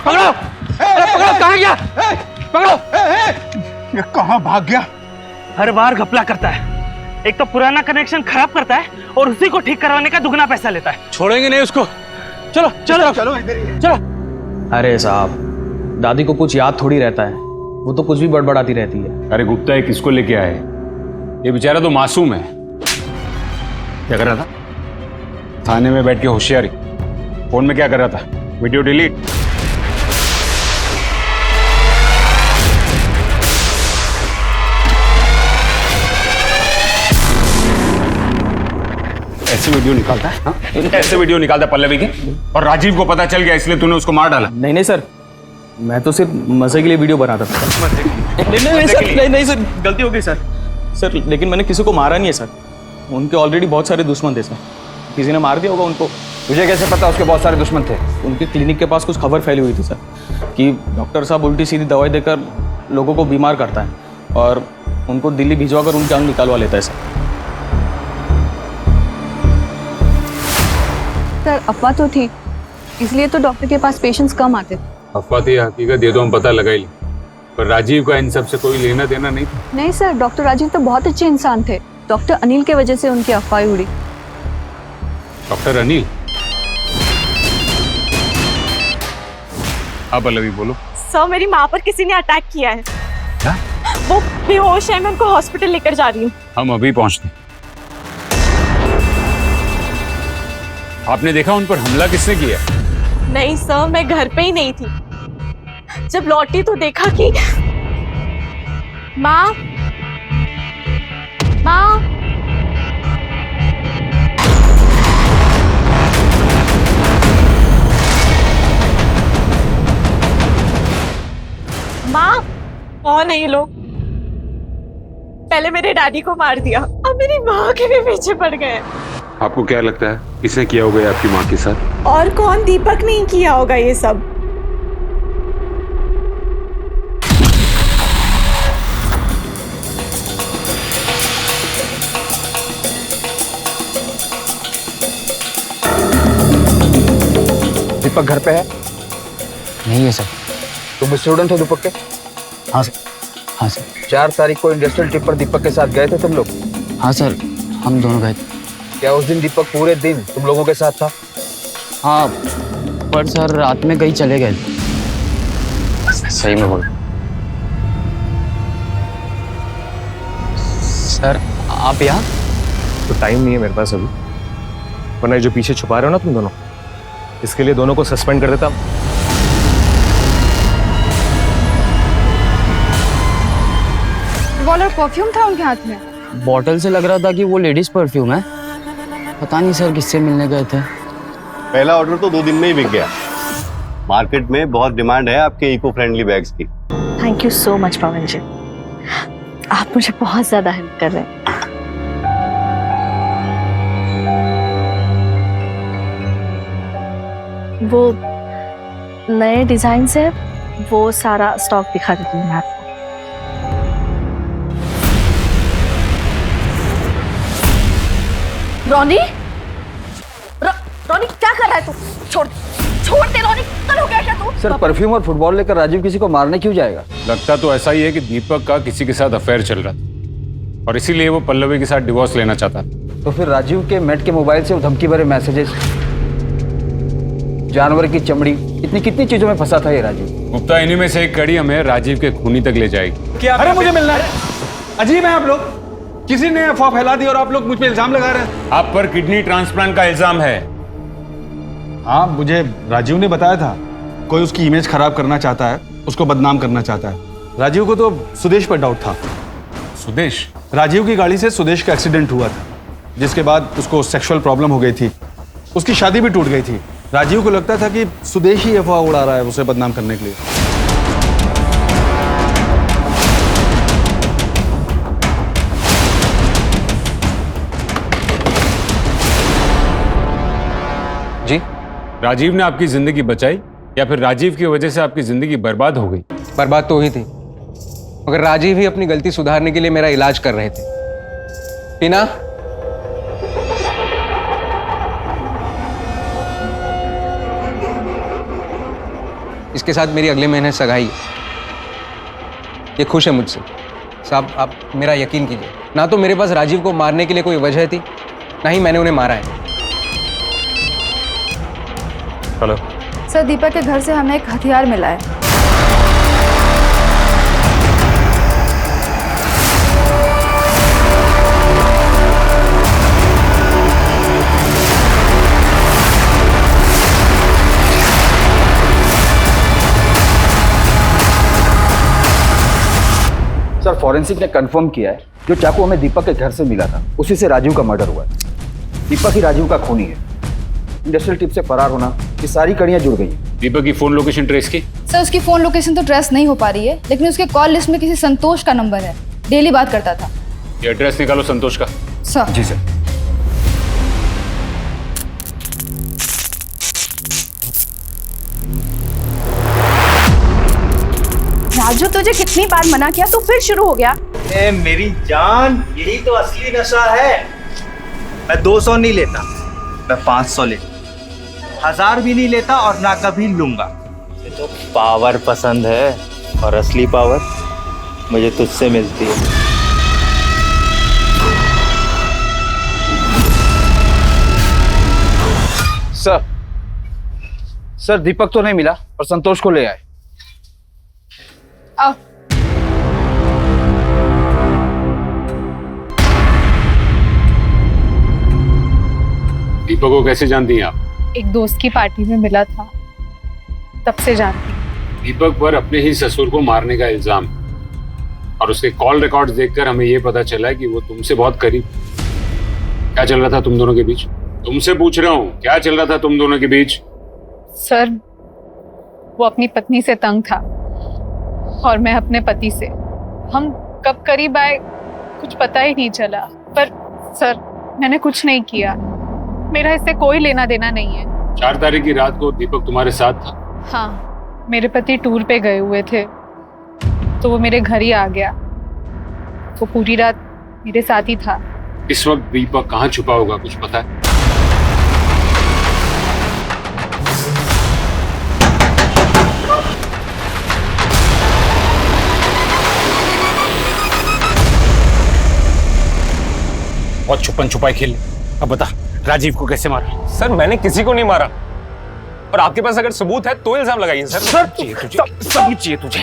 पकड़ो! पकड़ो! कहाँ गया? पकड़ो! ये कहाँ भाग गया? हर बार घपला करता है। एक तो पुराना कनेक्शन खराब करता है और उसी को ठीक करवाने का दुगना पैसा लेता है। छोड़ेंगे नहीं उसको। चलो चलो चलो चलो। अरे साहब, दादी को कुछ याद थोड़ी रहता है, वो तो कुछ भी बड़बड़ाती रहती है। अरे गुप्ता, ये किसको लेके आए? ये बेचारा तो मासूम है। क्या कर रहा था? थाने में बैठ के होशियारी। फोन में क्या कर रहा था? Video delete. ऐसे वीडियो निकालता है? हाँ? ऐसे वीडियो निकालता है पल्लवी के? और राजीव को पता चल गया इसलिए तूने उसको मार डाला? नहीं नहीं सर, मैं तो सिर्फ मजे के लिए वीडियो बनाता था। नहीं सर, गलती हो गई सर। लेकिन मैंने किसी को मारा नहीं है सर। उनके ऑलरेडी बहुत सारे दुश्मन थे सर, किसी ने मार दिया होगा उनको। तुझे कैसे पता उसके बहुत सारे दुश्मन थे? उनके क्लिनिक के पास कुछ खबर फैली हुई थी सर कि डॉक्टर साहब उल्टी सीधी दवाई देकर लोगों को बीमार करता है और उनको दिल्ली भिजवाकर उनकी जान निकालवा लेता है सर। सर, अफवाह तो थी, इसलिए तो डॉक्टर के पास पेशेंट्स कम आते थे। अफवाह थी, हकीकत ये तो हम पता लगा ही ली। पर राजीव का इन सब से कोई लेना देना नहीं था। नहीं सर, डॉक्टर राजीव तो बहुत अच्छे इंसान थे। डॉक्टर अनिल के वजह से उनकी अफवाह उड़ी। डॉक्टर अनिल? हाँ पल्लवी, बोलो। सर, मेरी माँ पर किसी ने अटैक किया है। क्या? वो बेहोश है, मैं उनको हॉस्पिटल लेकर जा रही हूँ। हम अभी पहुंचते। आपने देखा उन पर हमला किसने किया? नहीं सर, मैं घर पे ही नहीं थी। जब लौटी तो देखा कि माँ कौन है ये लोग? पहले मेरे डैडी को मार दिया, अब मेरी माँ के भी पीछे पड़ गए। आपको क्या लगता है किसने किया होगा आपकी माँ के साथ? और कौन? दीपक नहीं किया होगा ये सब। दीपक घर पे है? नहीं है सर। तुम स्टूडेंट हो दीपक के? हाँ सर। हाँ सर। 4 तारीख को इंडस्ट्रियल ट्रिप पर दीपक के साथ गए थे तुम लोग? हाँ सर, हम दोनों गए थे। क्या उस दिन दीपक पूरे दिन तुम लोगों के साथ था? हाँ, पर सर रात में कहीं चले गए। सही में बोल। सर आप यहाँ? तो टाइम नहीं है मेरे पास अभी, वरना जो पीछे छुपा रहे हो ना तुम दोनों, इसके लिए दोनों को सस्पेंड कर देता। रिवॉल्वर परफ्यूम था उनके हाथ में। बॉटल से लग रहा था कि वो लेडीज परफ्यूम है। पता नहीं सर किससे मिलने गए थे। पहला ऑर्डर तो 2 दिन में ही बिक गया। मार्केट में बहुत डिमांड है आपके इको फ्रेंडली बैग्स की। थैंक यू सो मच पवन जी, आप मुझे बहुत ज्यादा हेल्प कर रहे हैं। वो नए डिजाइन से वो सारा स्टॉक दिखा देती हूँ मैं आपको। रोनी, रोनी क्या कर रहा है तू? छोड़ दे रोनी, कल हो गया क्या तू? सर, परफ्यूम और फुटबॉल लेकर राजीव किसी को मारने क्यों जाएगा? लगता तो ऐसा ही है कि दीपक का किसी के साथ अफेयर चल रहा था और इसीलिए वो पल्लवी के साथ डिवोर्स लेना चाहता था। तो फिर राजीव के मेट के मोबाइल से वो धमकी भरे मैसेजेस, जानवर की चमड़ी, इतनी कितनी चीजों में फंसा था ये राजीव। गुप्ता, इन्हीं में से एक कड़ी हमें राजीव के खूनी तक ले जाएगी। क्या? अरे मुझे मिलना है। अजीब है आप लोग, किसी ने अफवाह फैला दी और आप लोग मुझ पे इल्जाम लगा रहे हैं। आप पर किडनी ट्रांसप्लांट का इल्जाम है। हाँ, मुझे राजीव ने बताया था कोई उसकी इमेज खराब करना चाहता है, उसको बदनाम करना चाहता है। राजीव को तो सुदेश पर डाउट था। सुदेश? राजीव की गाड़ी से सुदेश का एक्सीडेंट हुआ था, जिसके बाद उसको सेक्सुअल प्रॉब्लम हो गई थी। उसकी शादी भी टूट गई थी। राजीव को लगता था कि सुदेश ही अफवाह उड़ा रहा है उसे बदनाम करने के लिए। जी? राजीव ने आपकी जिंदगी बचाई या फिर राजीव की वजह से आपकी जिंदगी बर्बाद हो गई? बर्बाद तो हुई थी, मगर राजीव ही अपनी गलती सुधारने के लिए मेरा इलाज कर रहे थे। टीना, इसके साथ मेरी अगले महीने सगाई है। ये खुश है मुझसे। साहब, आप मेरा यकीन कीजिए, ना तो मेरे पास राजीव को मारने के लिए कोई वजह थी, ना ही मैंने उन्हें मारा है। हेलो सर, दीपक के घर से हमें एक हथियार मिला है। सर, फॉरेंसिक ने कंफर्म किया है जो चाकू हमें दीपक के घर से मिला था उसी से राजीव का मर्डर हुआ है। दीपक ही राजीव का खूनी है। इंडस्ट्रियल टिप से फरार होना, ये सारी कड़ियां जुड़ गई हैं। दीपक की फोन लोकेशन ट्रेस की? सर, उसकी फोन लोकेशन तो ट्रेस नहीं हो पा रही है, लेकिन उसके कॉल लिस्ट में किसी संतोष का नंबर है। डेली बात करता था। ये एड्रेस निकालो संतोष का। सर। जी सर। राजू, तुझे कितनी बार मना किया, तू फिर शुरू हो गया। ए मेरी जान, यही तो असली नशा है। मैं 200 नहीं लेता, मैं 500 लेता, 1000 भी नहीं लेता और ना कभी लूंगा। मुझे तो पावर पसंद है, और असली पावर मुझे तुझसे मिलती है। सर, दीपक तो नहीं मिला और संतोष को ले आए। आओ। दीपक को कैसे जानती हैं आप? एक दोस्त की पार्टी में मिला था, तब से जानती हूँ। दीपक पर अपने ही ससुर को मारने का इल्जाम, और उसके कॉल रिकॉर्ड्स देखकर हमें यह पता चला कि वो तुमसे बहुत करीब। क्या चल रहा था तुम दोनों के बीच? तुमसे पूछ रहा हूँ, क्या चल रहा था तुम दोनों के बीच? सर, वो अपनी पत्नी से तंग था और मैं अपने पति से। हम कब करीब आए कुछ पता ही नहीं चला। पर सर, मैंने कुछ नहीं किया, मेरा इससे कोई लेना देना नहीं है। 4 तारीख की रात को दीपक तुम्हारे साथ था? हाँ, मेरे पति टूर पे गए हुए थे, तो वो मेरे घर ही आ गया। वो पूरी रात मेरे साथ ही था। इस वक्त दीपक कहाँ छुपा होगा, कुछ पता है? बहुत छुपन छुपाई खेल। अब बता, राजीव को कैसे मारा? सर, मैंने किसी को नहीं मारा, और आपके पास अगर सबूत है तो इल्जाम लगाइए। सर, सबूत चाहिए तुझे?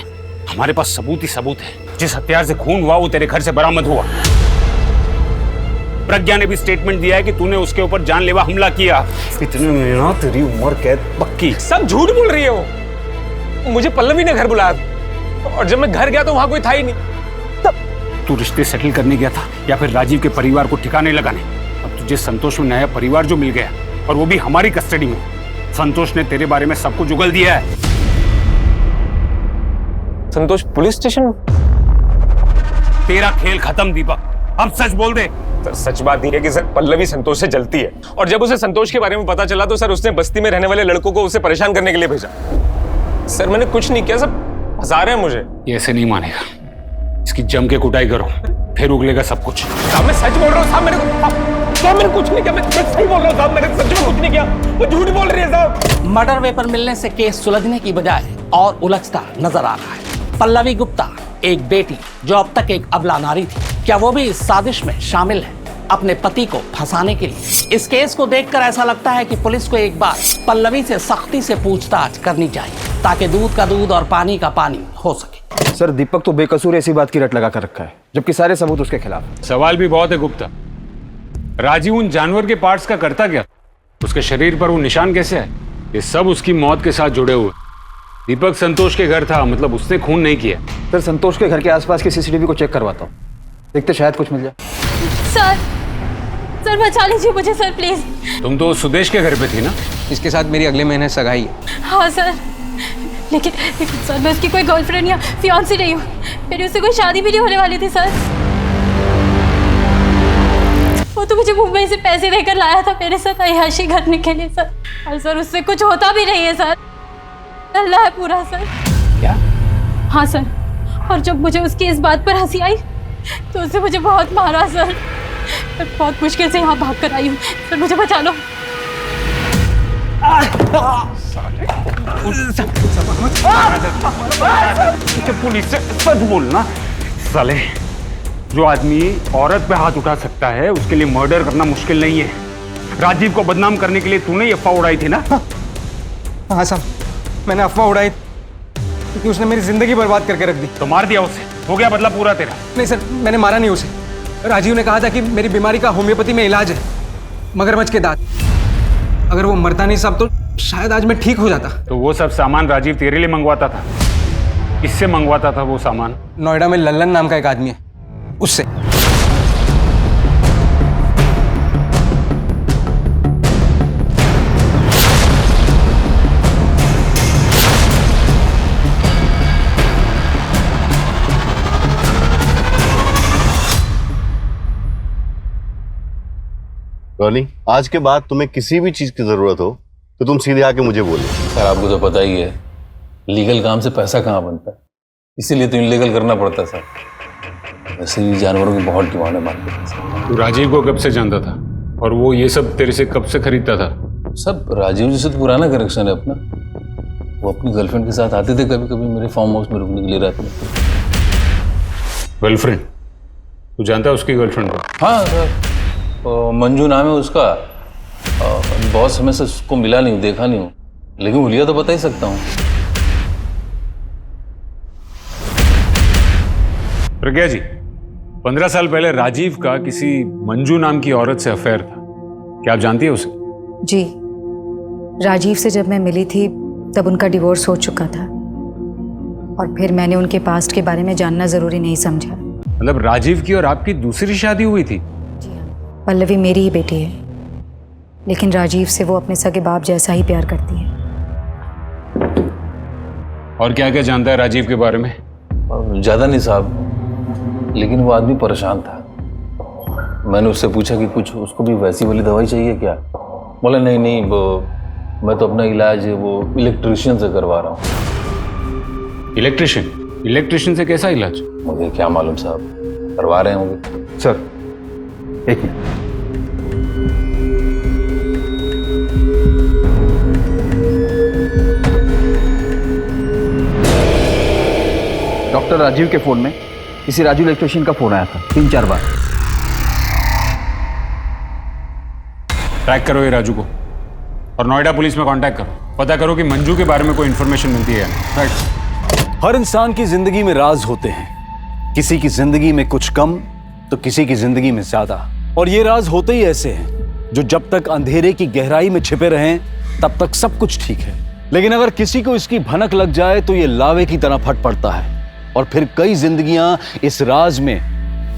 हमारे पास सबूत ही सबूत है। जिस हथियार से खून हुआ वो तेरे घर से बरामद हुआ। प्रज्ञा ने भी स्टेटमेंट दिया है कि तूने उसके ऊपर जानलेवा हमला किया। इतने में ना तेरी उम्र कैद पक्की। सब झूठ बोल रही है वो। मुझे पल्लवी ने घर बुलाया, और जब मैं घर गया तो वहां कोई था ही नहीं। तू रिश्ते सेटल करने गया था या फिर राजीव के परिवार को ठिकाने लगाने? अब तुझे संतोष में नया परिवार जो मिल गया, और वो भी हमारी कस्टडी में। संतोष ने तेरे बारे में सब कुछ उगल दिया है। संतोष पुलिस स्टेशन? तेरा खेल खत्म दीपक, अब सच बोल दे। सर, सच बात यह है कि सर, पल्लवी संतोष से जलती है, और जब उसे संतोष के बारे में पता चला तो सर उसने बस्ती में रहने वाले लड़कों को उसे परेशान करने के लिए भेजा। सर, मैंने कुछ नहीं किया, सब फंसा रहे हैं मुझे। ये ऐसे नहीं मानेगा, इसकी जम के कुटाई करो, फिर उगलेगा सब कुछ। साहब, मैं सच बोल रहा हूँ साहब, मैंने कुछ नहीं किया, मैं सही बोल रहा हूँ साहब, मैंने सच में कुछ नहीं किया, वो झूठ बोल रही है साहब। मर्डर वेपन मिलने से केस सुलझने की बजाय और उलझता नजर आ रहा है। पल्लवी गुप्ता, एक बेटी जो अब तक एक अबला नारी थी, क्या वो भी इस साजिश में शामिल है अपने पति को फंसाने के लिए? इस केस को देखकर ऐसा लगता है कि पुलिस को एक बार पल्लवी से सख्ती से पूछताछ करनी चाहिए, ताकि दूध का दूध और पानी का पानी हो सके। सर, दीपक तो बेकसूर ऐसी बात की रट लगा कर रखा है, जबकि सारे सबूत उसके खिलाफ। सवाल भी बहुत है गुप्ता। राजीव उन जानवर के पार्ट्स का करता क्या? उसके शरीर पर वो निशान कैसे है? ये सब उसकी मौत के साथ जुड़े हुए। दीपक संतोष के घर था, मतलब उसने खून नहीं किया। सर, संतोष के घर के आसपास की सीसीटीवी को चेक करवाता हूँ। देखते शायद कुछ मिल जाए। सर सर बचा लीजिए मुझे सर प्लीज। तुम तो सुदेश के घर पे थी ना? इसके साथ मेरी अगले महीने सगाई है। हाँ सर, लेकिन सर मैं उसकी कोई गर्लफ्रेंड या फियांसी नहीं हूँ। मेरी उससे कोई शादी भी नहीं होने वाली थी सर। वो तो मुझे मुंबई से पैसे देकर लाया था मेरे साथ अय्याशी करने के लिए सर, और सर उससे कुछ होता भी नहीं है सर। अल्लाह है पूरा सर। क्या? हाँ सर, और जब मुझे उसकी इस बात पर हंसी आई तो उसने मुझे बहुत मारा सर। मैं बहुत मुश्किल से यहाँ भाग कर आई हूँ सर, मुझे बचा लो। पुलिस से सच बोलना साले। जो आदमी औरत पे हाथ उठा सकता है उसके लिए मर्डर करना मुश्किल नहीं है। राजीव को बदनाम करने के लिए तूने ये अफवाह उड़ाई थी ना? हाँ साहब, मैंने अफवाह उड़ाई क्योंकि उसने मेरी जिंदगी बर्बाद करके रख दी। तो मार दिया उसे, हो गया बदला पूरा तेरा? नहीं सर, मैंने मारा नहीं उसे। राजीव ने कहा था कि मेरी बीमारी का होम्योपैथी में इलाज है, मगरमच्छ के दांत। अगर वो मरता नहीं साहब तो शायद आज मैं ठीक हो जाता। तो वो सब सामान राजीव तेरे लिए मंगवाता था? किससे मंगवाता था वो सामान? नोएडा में लल्लन नाम का एक आदमी है, उससे। रॉनी, आज के बाद तुम्हें किसी भी चीज की जरूरत हो तो तुम सीधे आके मुझे बोलो। सर आपको तो पता ही है लीगल काम से पैसा कहाँ बनता है, इसीलिए तो इनलीगल करना पड़ता है सर। वैसे भी जानवरों की बहुत डिमांड है मार्केट में। तू राजीव को कब से जानता था और वो ये सब तेरे से कब से खरीदता था? सब राजीव जी से तो पुराना कनेक्शन है अपना। वो अपनी गर्लफ्रेंड के साथ आते थे कभी कभी मेरे फार्म हाउस में रुकने के लिए रात में। गर्लफ्रेंड? तू जानता है उसकी गर्लफ्रेंड को? हाँ सर, मंजू नाम है उसका। बहुत समय से उसको मिला नहीं हूँ, देखा नहीं हूँ, लेकिन हुलिया तो बता ही सकता हूँ। प्रज्ञा जी, 15 साल पहले राजीव का किसी मंजू नाम की औरत से अफेयर था, क्या आप जानती है उसे? जी, राजीव से जब मैं मिली थी तब उनका डिवोर्स हो चुका था, और फिर मैंने उनके पास्ट के बारे में जानना जरूरी नहीं समझा। मतलब राजीव की और आपकी दूसरी शादी हुई थी? पल्लवी मेरी ही बेटी है, लेकिन राजीव से वो अपने सगे बाप जैसा ही प्यार करती है। और क्या क्या जानता है राजीव के बारे में? ज्यादा नहीं साहब, लेकिन वो आदमी परेशान था। मैंने उससे पूछा कि कुछ उसको भी वैसी वाली दवाई चाहिए क्या? बोला नहीं नहीं, मैं तो अपना इलाज वो इलेक्ट्रिशियन से करवा रहा हूँ। इलेक्ट्रिशियन? इलेक्ट्रिशियन से कैसा इलाज? मुझे क्या मालूम साहब, करवा रहे होंगे। सर एक मिनट। डॉक्टर राजीव के फोन में किसी राजू इलेक्ट्रिशियन का फोन आया था 3-4 बार। ट्रैक करो ये राजू को और नोएडा पुलिस में कांटेक्ट करो, पता करो कि मंजू के बारे में कोई इंफॉर्मेशन मिलती है या नहीं। राइट। हर इंसान की जिंदगी में राज होते हैं, किसी की जिंदगी में कुछ कम तो किसी की जिंदगी में ज्यादा। और ये राज होते ही ऐसे हैं जो जब तक अंधेरे की गहराई में छिपे रहें तब तक सब कुछ ठीक है, लेकिन अगर किसी को इसकी भनक लग जाए तो ये लावे की तरह फट पड़ता है और फिर कई जिंदगियां इस राज में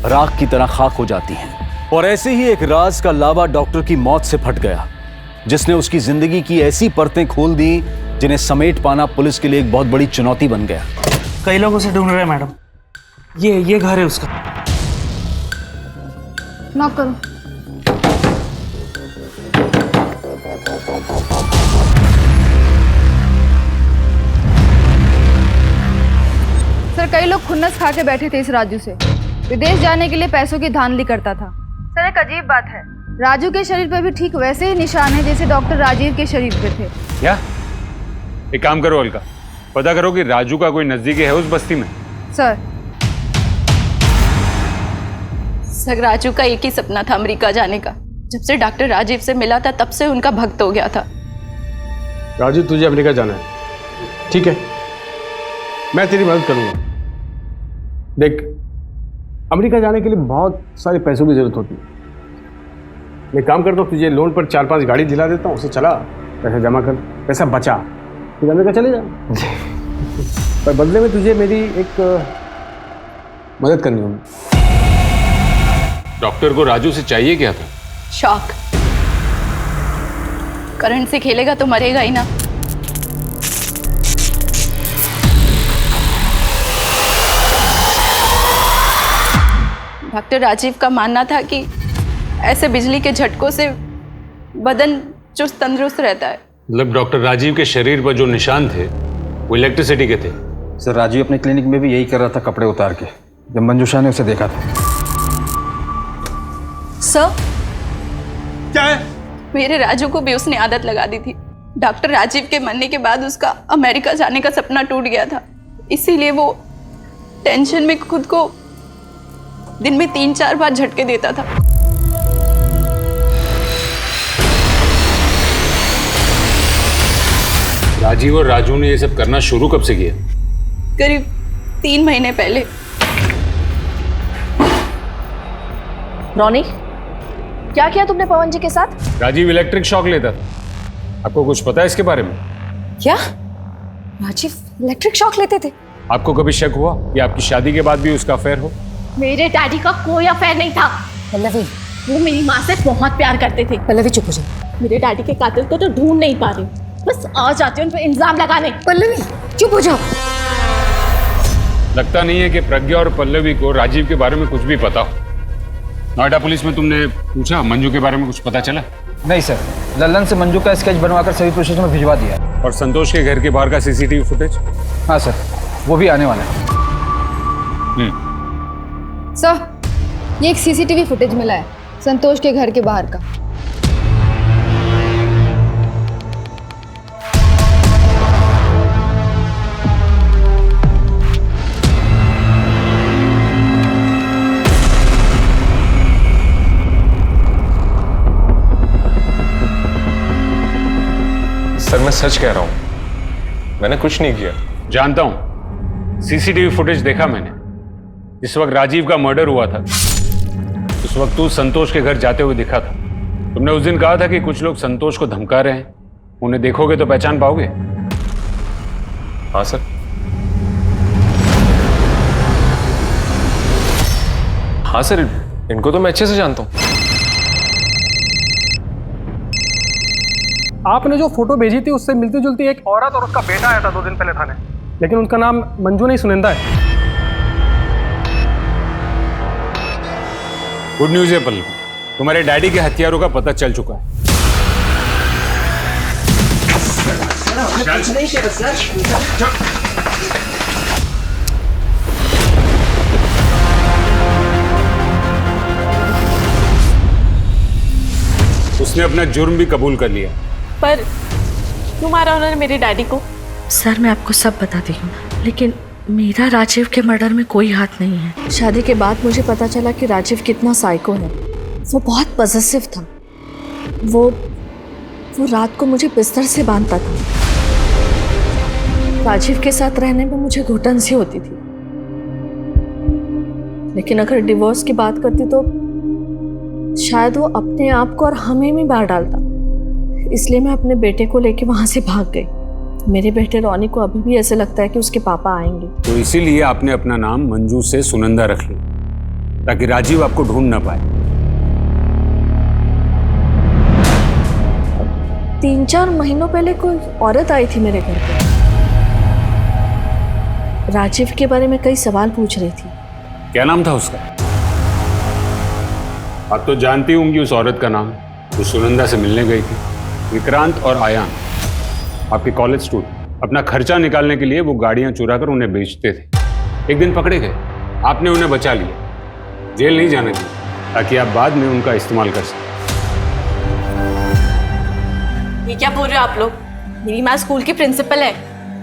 राख की तरह खाक हो जाती हैं। और ऐसे ही एक राज का लावा डॉक्टर की मौत से फट गया, जिसने उसकी जिंदगी की ऐसी परतें खोल दी जिन्हें समेट पाना पुलिस के लिए एक बहुत बड़ी चुनौती बन गया। कई लोगों से ढूंढ रहे हैं मैडम, ये घर है उसका। नॉक करो। सर कई लोग खुन्नस खा के बैठे थे इस राजू से। विदेश जाने के लिए पैसों की धांधली करता था। सर एक अजीब बात है, राजू के शरीर पर भी ठीक वैसे ही निशान है जैसे डॉक्टर राजीव के शरीर पे थे। क्या? एक काम करो अलका, पता करो कि राजू का कोई नजदीकी है उस बस्ती में। सर राजू का एक ही सपना था अमेरिका जाने का। जब से डॉक्टर राजीव से मिला था तब से उनका भक्त हो गया था। राजू तुझे अमेरिका जाना है, ठीक है, मैं तेरी मदद करूंगा। देख, अमेरिका जाने के लिए बहुत सारे पैसों की जरूरत होती है। मैं काम करता हूँ, तुझे लोन पर 4-5 गाड़ी दिला देता हूँ, उसे चला, पैसा जमा कर, पैसा बचा, फिर अमेरिका चले जा। पर बदले में तुझे मेरी एक मदद करनी होगी। डॉक्टर को राजू से चाहिए क्या था? शॉक। करंट से खेलेगा तो मरेगा ही ना। डॉक्टर राजीव का मानना था कि ऐसे बिजली के झटकों से बदन चुस्त तंदुरुस्त रहता है। मतलब डॉक्टर राजीव के शरीर पर जो निशान थे वो इलेक्ट्रिसिटी के थे? सर राजीव अपने क्लिनिक में भी यही कर रहा था, कपड़े उतार के, जब मंजूषा ने उसे देखा था। सर क्या है? मेरे राजू को भी उसने आदत लगा दी थी। डॉक्टर राजीव के मरने के बाद उसका अमेरिका जाने का सपना टूट गया था, इसीलिए वो टेंशन में खुद को दिन में 3-4 बार झटके देता था। राजीव और राजू ने ये सब करना शुरू कब से किया? करीब 3 महीने पहले। रोनी, क्या किया तुमने पवन जी के साथ? राजीव इलेक्ट्रिक शॉक लेता था। आपको कुछ पता है इसके बारे में? क्या राजीव इलेक्ट्रिक शॉक लेते थे? आपको कभी शक हुआ कि आपकी शादी के बाद भी उसका अफेयर हो? मेरे डैडी का कोई अफेयर नहीं था। पल्लवी, वो मेरी माँ से बहुत प्यार करते थे। पल्लवी चुप हो जा। मेरे डैडी के कातिल को तो ढूंढ नहीं पा रही, बस आ जाती हूँ उन पे इल्जाम लगाने। पल्लवी चुप हो जाओ। लगता नहीं है कि प्रज्ञा और पल्लवी को राजीव के बारे में कुछ भी पता हो। नोएडा पुलिस में तुमने पूछा, मंजू के बारे में कुछ पता चला? नहीं सर, लल्लन से मंजू का स्केच बनवाकर सभी पुलिस में भिजवा दिया। और संतोष के घर के बाहर का सीसीटीवी फुटेज? हाँ सर, वो भी आने वाला है। सर, ये एक सीसीटीवी फुटेज मिला है संतोष के घर के बाहर का। सर मैं सच कह रहा हूं, मैंने कुछ नहीं किया। जानता हूं, सीसीटीवी फुटेज देखा मैंने। जिस वक्त राजीव का मर्डर हुआ था उस वक्त तू संतोष के घर जाते हुए दिखा था। तुमने उस दिन कहा था कि कुछ लोग संतोष को धमका रहे हैं, उन्हें देखोगे तो पहचान पाओगे। हाँ सर। हाँ सर, इनको तो मैं अच्छे से जानता हूं। आपने जो फोटो भेजी थी उससे मिलती जुलती एक औरत और उसका बेटा आया था 2 दिन पहले थाने, लेकिन उनका नाम मंजू नहीं सुनिंदा है। गुड न्यूज है पल्लवी, तुम्हारे डैडी के हथियारों का पता चल चुका है। उसने अपना जुर्म भी कबूल कर लिया। पर क्यों मारा उन्होंने मेरे डैडी को? सर मैं आपको सब बताती हूँ, लेकिन मेरा राजीव के मर्डर में कोई हाथ नहीं है। शादी के बाद मुझे पता चला कि राजीव कितना साइको है। वो बहुत पॉसेसिव था। वो रात को मुझे बिस्तर से बांधता था। राजीव के साथ रहने में मुझे घुटन सी होती थी, लेकिन अगर डिवोर्स की बात करती तो शायद वो अपने आप को और हमें भी मार डालता। इसलिए मैं अपने बेटे को लेके वहां से भाग गई। मेरे बेटे रॉनी को अभी भी ऐसे लगता है कि उसके पापा आएंगे। तो इसीलिए आपने अपना नाम मंजू से सुनंदा रख लिया, ताकि राजीव आपको ढूंढ ना पाए। 3-4 महीनों पहले कोई औरत आई थी मेरे घर पे। राजीव के बारे में कई सवाल पूछ रही थी। क्या नाम था उसका? आप तो जानती होंगी उस औरत का नाम। वो सुनंदा से मिलने गई थी। विक्रांत और आयान, आपके कॉलेज स्टूडेंट, अपना खर्चा निकालने के लिए वो गाड़ियां चुरा कर उन्हें बेचते थे। एक दिन पकड़े गए, आपने उन्हें बचा लिया, जेल नहीं जाने दिया, ताकि आप बाद में उनका इस्तेमाल कर सकें। ये क्या बोल रहे हो आप लोग? मेरी माँ स्कूल की प्रिंसिपल है,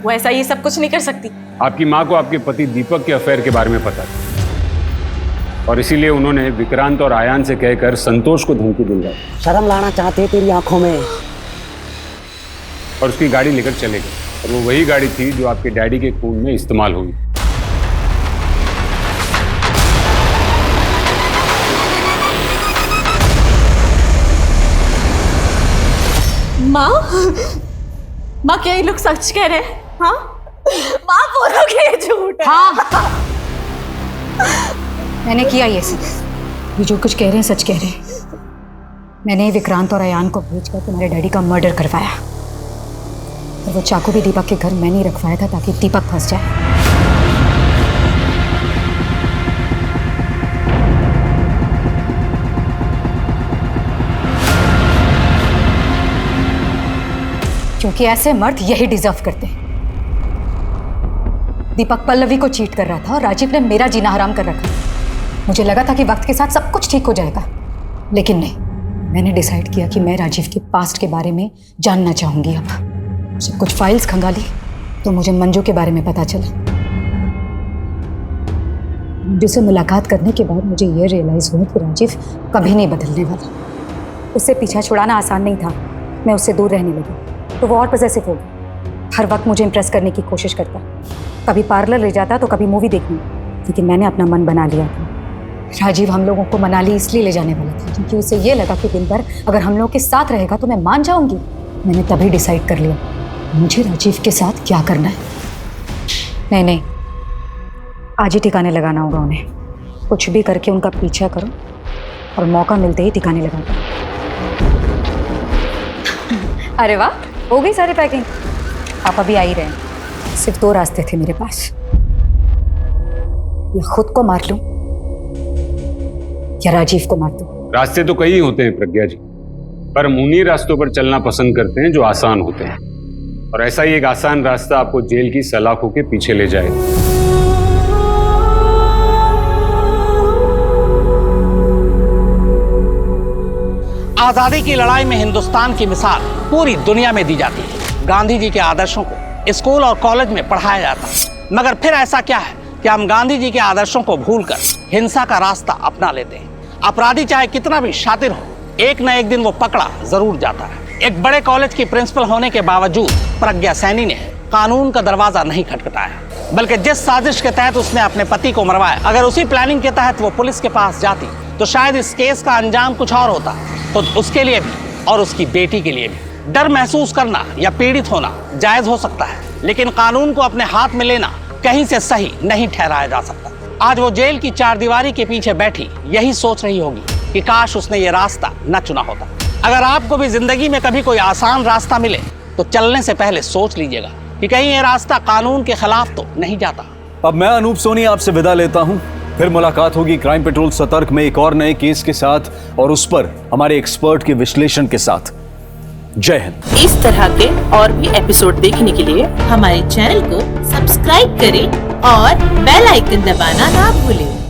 वो ऐसा ये सब कुछ नहीं कर सकती। आपकी माँ को आपके पति दीपक के अफेयर के बारे में पता था, और इसीलिए उन्होंने विक्रांत और आयान से कहकर संतोष को धमकी दिलवाई। शर्म लाना चाहते तेरी आंखों में। और उसकी गाड़ी लेकर चले गए, और वो वही गाड़ी थी जो आपके डैडी के खून में इस्तेमाल हुई। माँ क्या ये लोग सच कह रहे हैं? हाँ माँ बोलोगे ये झूठ है? हाँ मैंने किया ये सब। ये जो कुछ कह रहे हैं सच कह रहे हैं। मैंने विक्रांत और अयान को भेजकर तुम्हारे डैडी का मर्डर करवाया, और वो चाकू भी दीपक के घर मैंने ही रखवाया था ताकि दीपक फंस जाए। क्योंकि ऐसे मर्द यही डिजर्व करते हैं। दीपक पल्लवी को चीट कर रहा था और राजीव ने मेरा जीना हराम कर रखा। मुझे लगा था कि वक्त के साथ सब कुछ ठीक हो जाएगा, लेकिन नहीं। मैंने डिसाइड किया कि मैं राजीव के पास्ट के बारे में जानना चाहूंगी। अब जब कुछ फाइल्स खंगाली तो मुझे मंजू के बारे में पता चला। मंजू से मुलाकात करने के बाद मुझे यह रियलाइज हुआ कि राजीव कभी नहीं बदलने वाला। उससे पीछा छुड़ाना आसान नहीं था। मैं उससे दूर रहने लगी तो वो और पॉसेसिव हो गया। हर वक्त मुझे इम्प्रेस करने की कोशिश करता, कभी पार्लर ले जाता तो कभी मूवी देखने। लेकिन मैंने अपना मन बना लिया था। राजीव हम लोगों को मनाली इसलिए ले जाने वाला था क्योंकि उसे ये लगा कि दिन भर अगर हम लोग के साथ रहेगा तो मैं मान जाऊंगी। मैंने तभी डिसाइड कर लिया मुझे राजीव के साथ क्या करना है। नहीं, आज ही ठिकाने लगाना होगा उन्हें। कुछ भी करके उनका पीछा करो और मौका मिलते ही ठिकाने लगाओ। अरे वाह, हो गई सारी पैकिंग। पापा भी आ ही रहे हैं। सिर्फ 2 रास्ते थे मेरे पास, या खुद को मार लूं या राजीव को मार दूं। रास्ते तो कई होते हैं प्रज्ञा जी, पर हम उन्हीं रास्तों पर चलना पसंद करते हैं जो आसान होते हैं। और ऐसा ही एक आसान रास्ता आपको जेल की सलाखों के पीछे ले जाएगा। आजादी की लड़ाई में हिंदुस्तान की मिसाल पूरी दुनिया में दी जाती है। गांधी जी के आदर्शों को स्कूल और कॉलेज में पढ़ाया जाता है, मगर फिर ऐसा क्या है कि हम गांधी जी के आदर्शों को भूलकर हिंसा का रास्ता अपना लेते हैं। अपराधी चाहे कितना भी शातिर हो, एक न एक दिन वो पकड़ा जरूर जाता है। एक बड़े कॉलेज की प्रिंसिपल होने के बावजूद प्रज्ञा सैनी ने कानून का दरवाजा नहीं खटखटाया, बल्कि जिस साजिश के तहत उसने अपने पति को मरवाया, अगर उसी प्लानिंग के तहत वो पुलिस के पास जाती तो शायद इस केस का अंजाम कुछ और होता। तो उसके लिए भी और उसकी बेटी के लिए भी डर महसूस करना या पीड़ित होना जायज हो सकता है, लेकिन कानून को अपने हाथ में लेना कहीं से सही नहीं ठहराया जा सकता। आज वो जेल की चारदीवारी के पीछे बैठी यही सोच रही होगी कि काश उसने ये रास्ता न चुना होता। अगर आपको भी जिंदगी में कभी कोई आसान रास्ता मिले तो चलने से पहले सोच लीजिएगा कि कहीं ये रास्ता कानून के खिलाफ तो नहीं जाता। अब मैं अनूप सोनी आपसे विदा लेता हूं। फिर मुलाकात होगी क्राइम पेट्रोल सतर्क में एक और नए केस के साथ और उस पर हमारे एक्सपर्ट के विश्लेषण के साथ। जय हिंद। इस तरह के और भी एपिसोड देखने के लिए हमारे चैनल को सब्सक्राइब करें और बेल आइकन दबाना ना भूलें।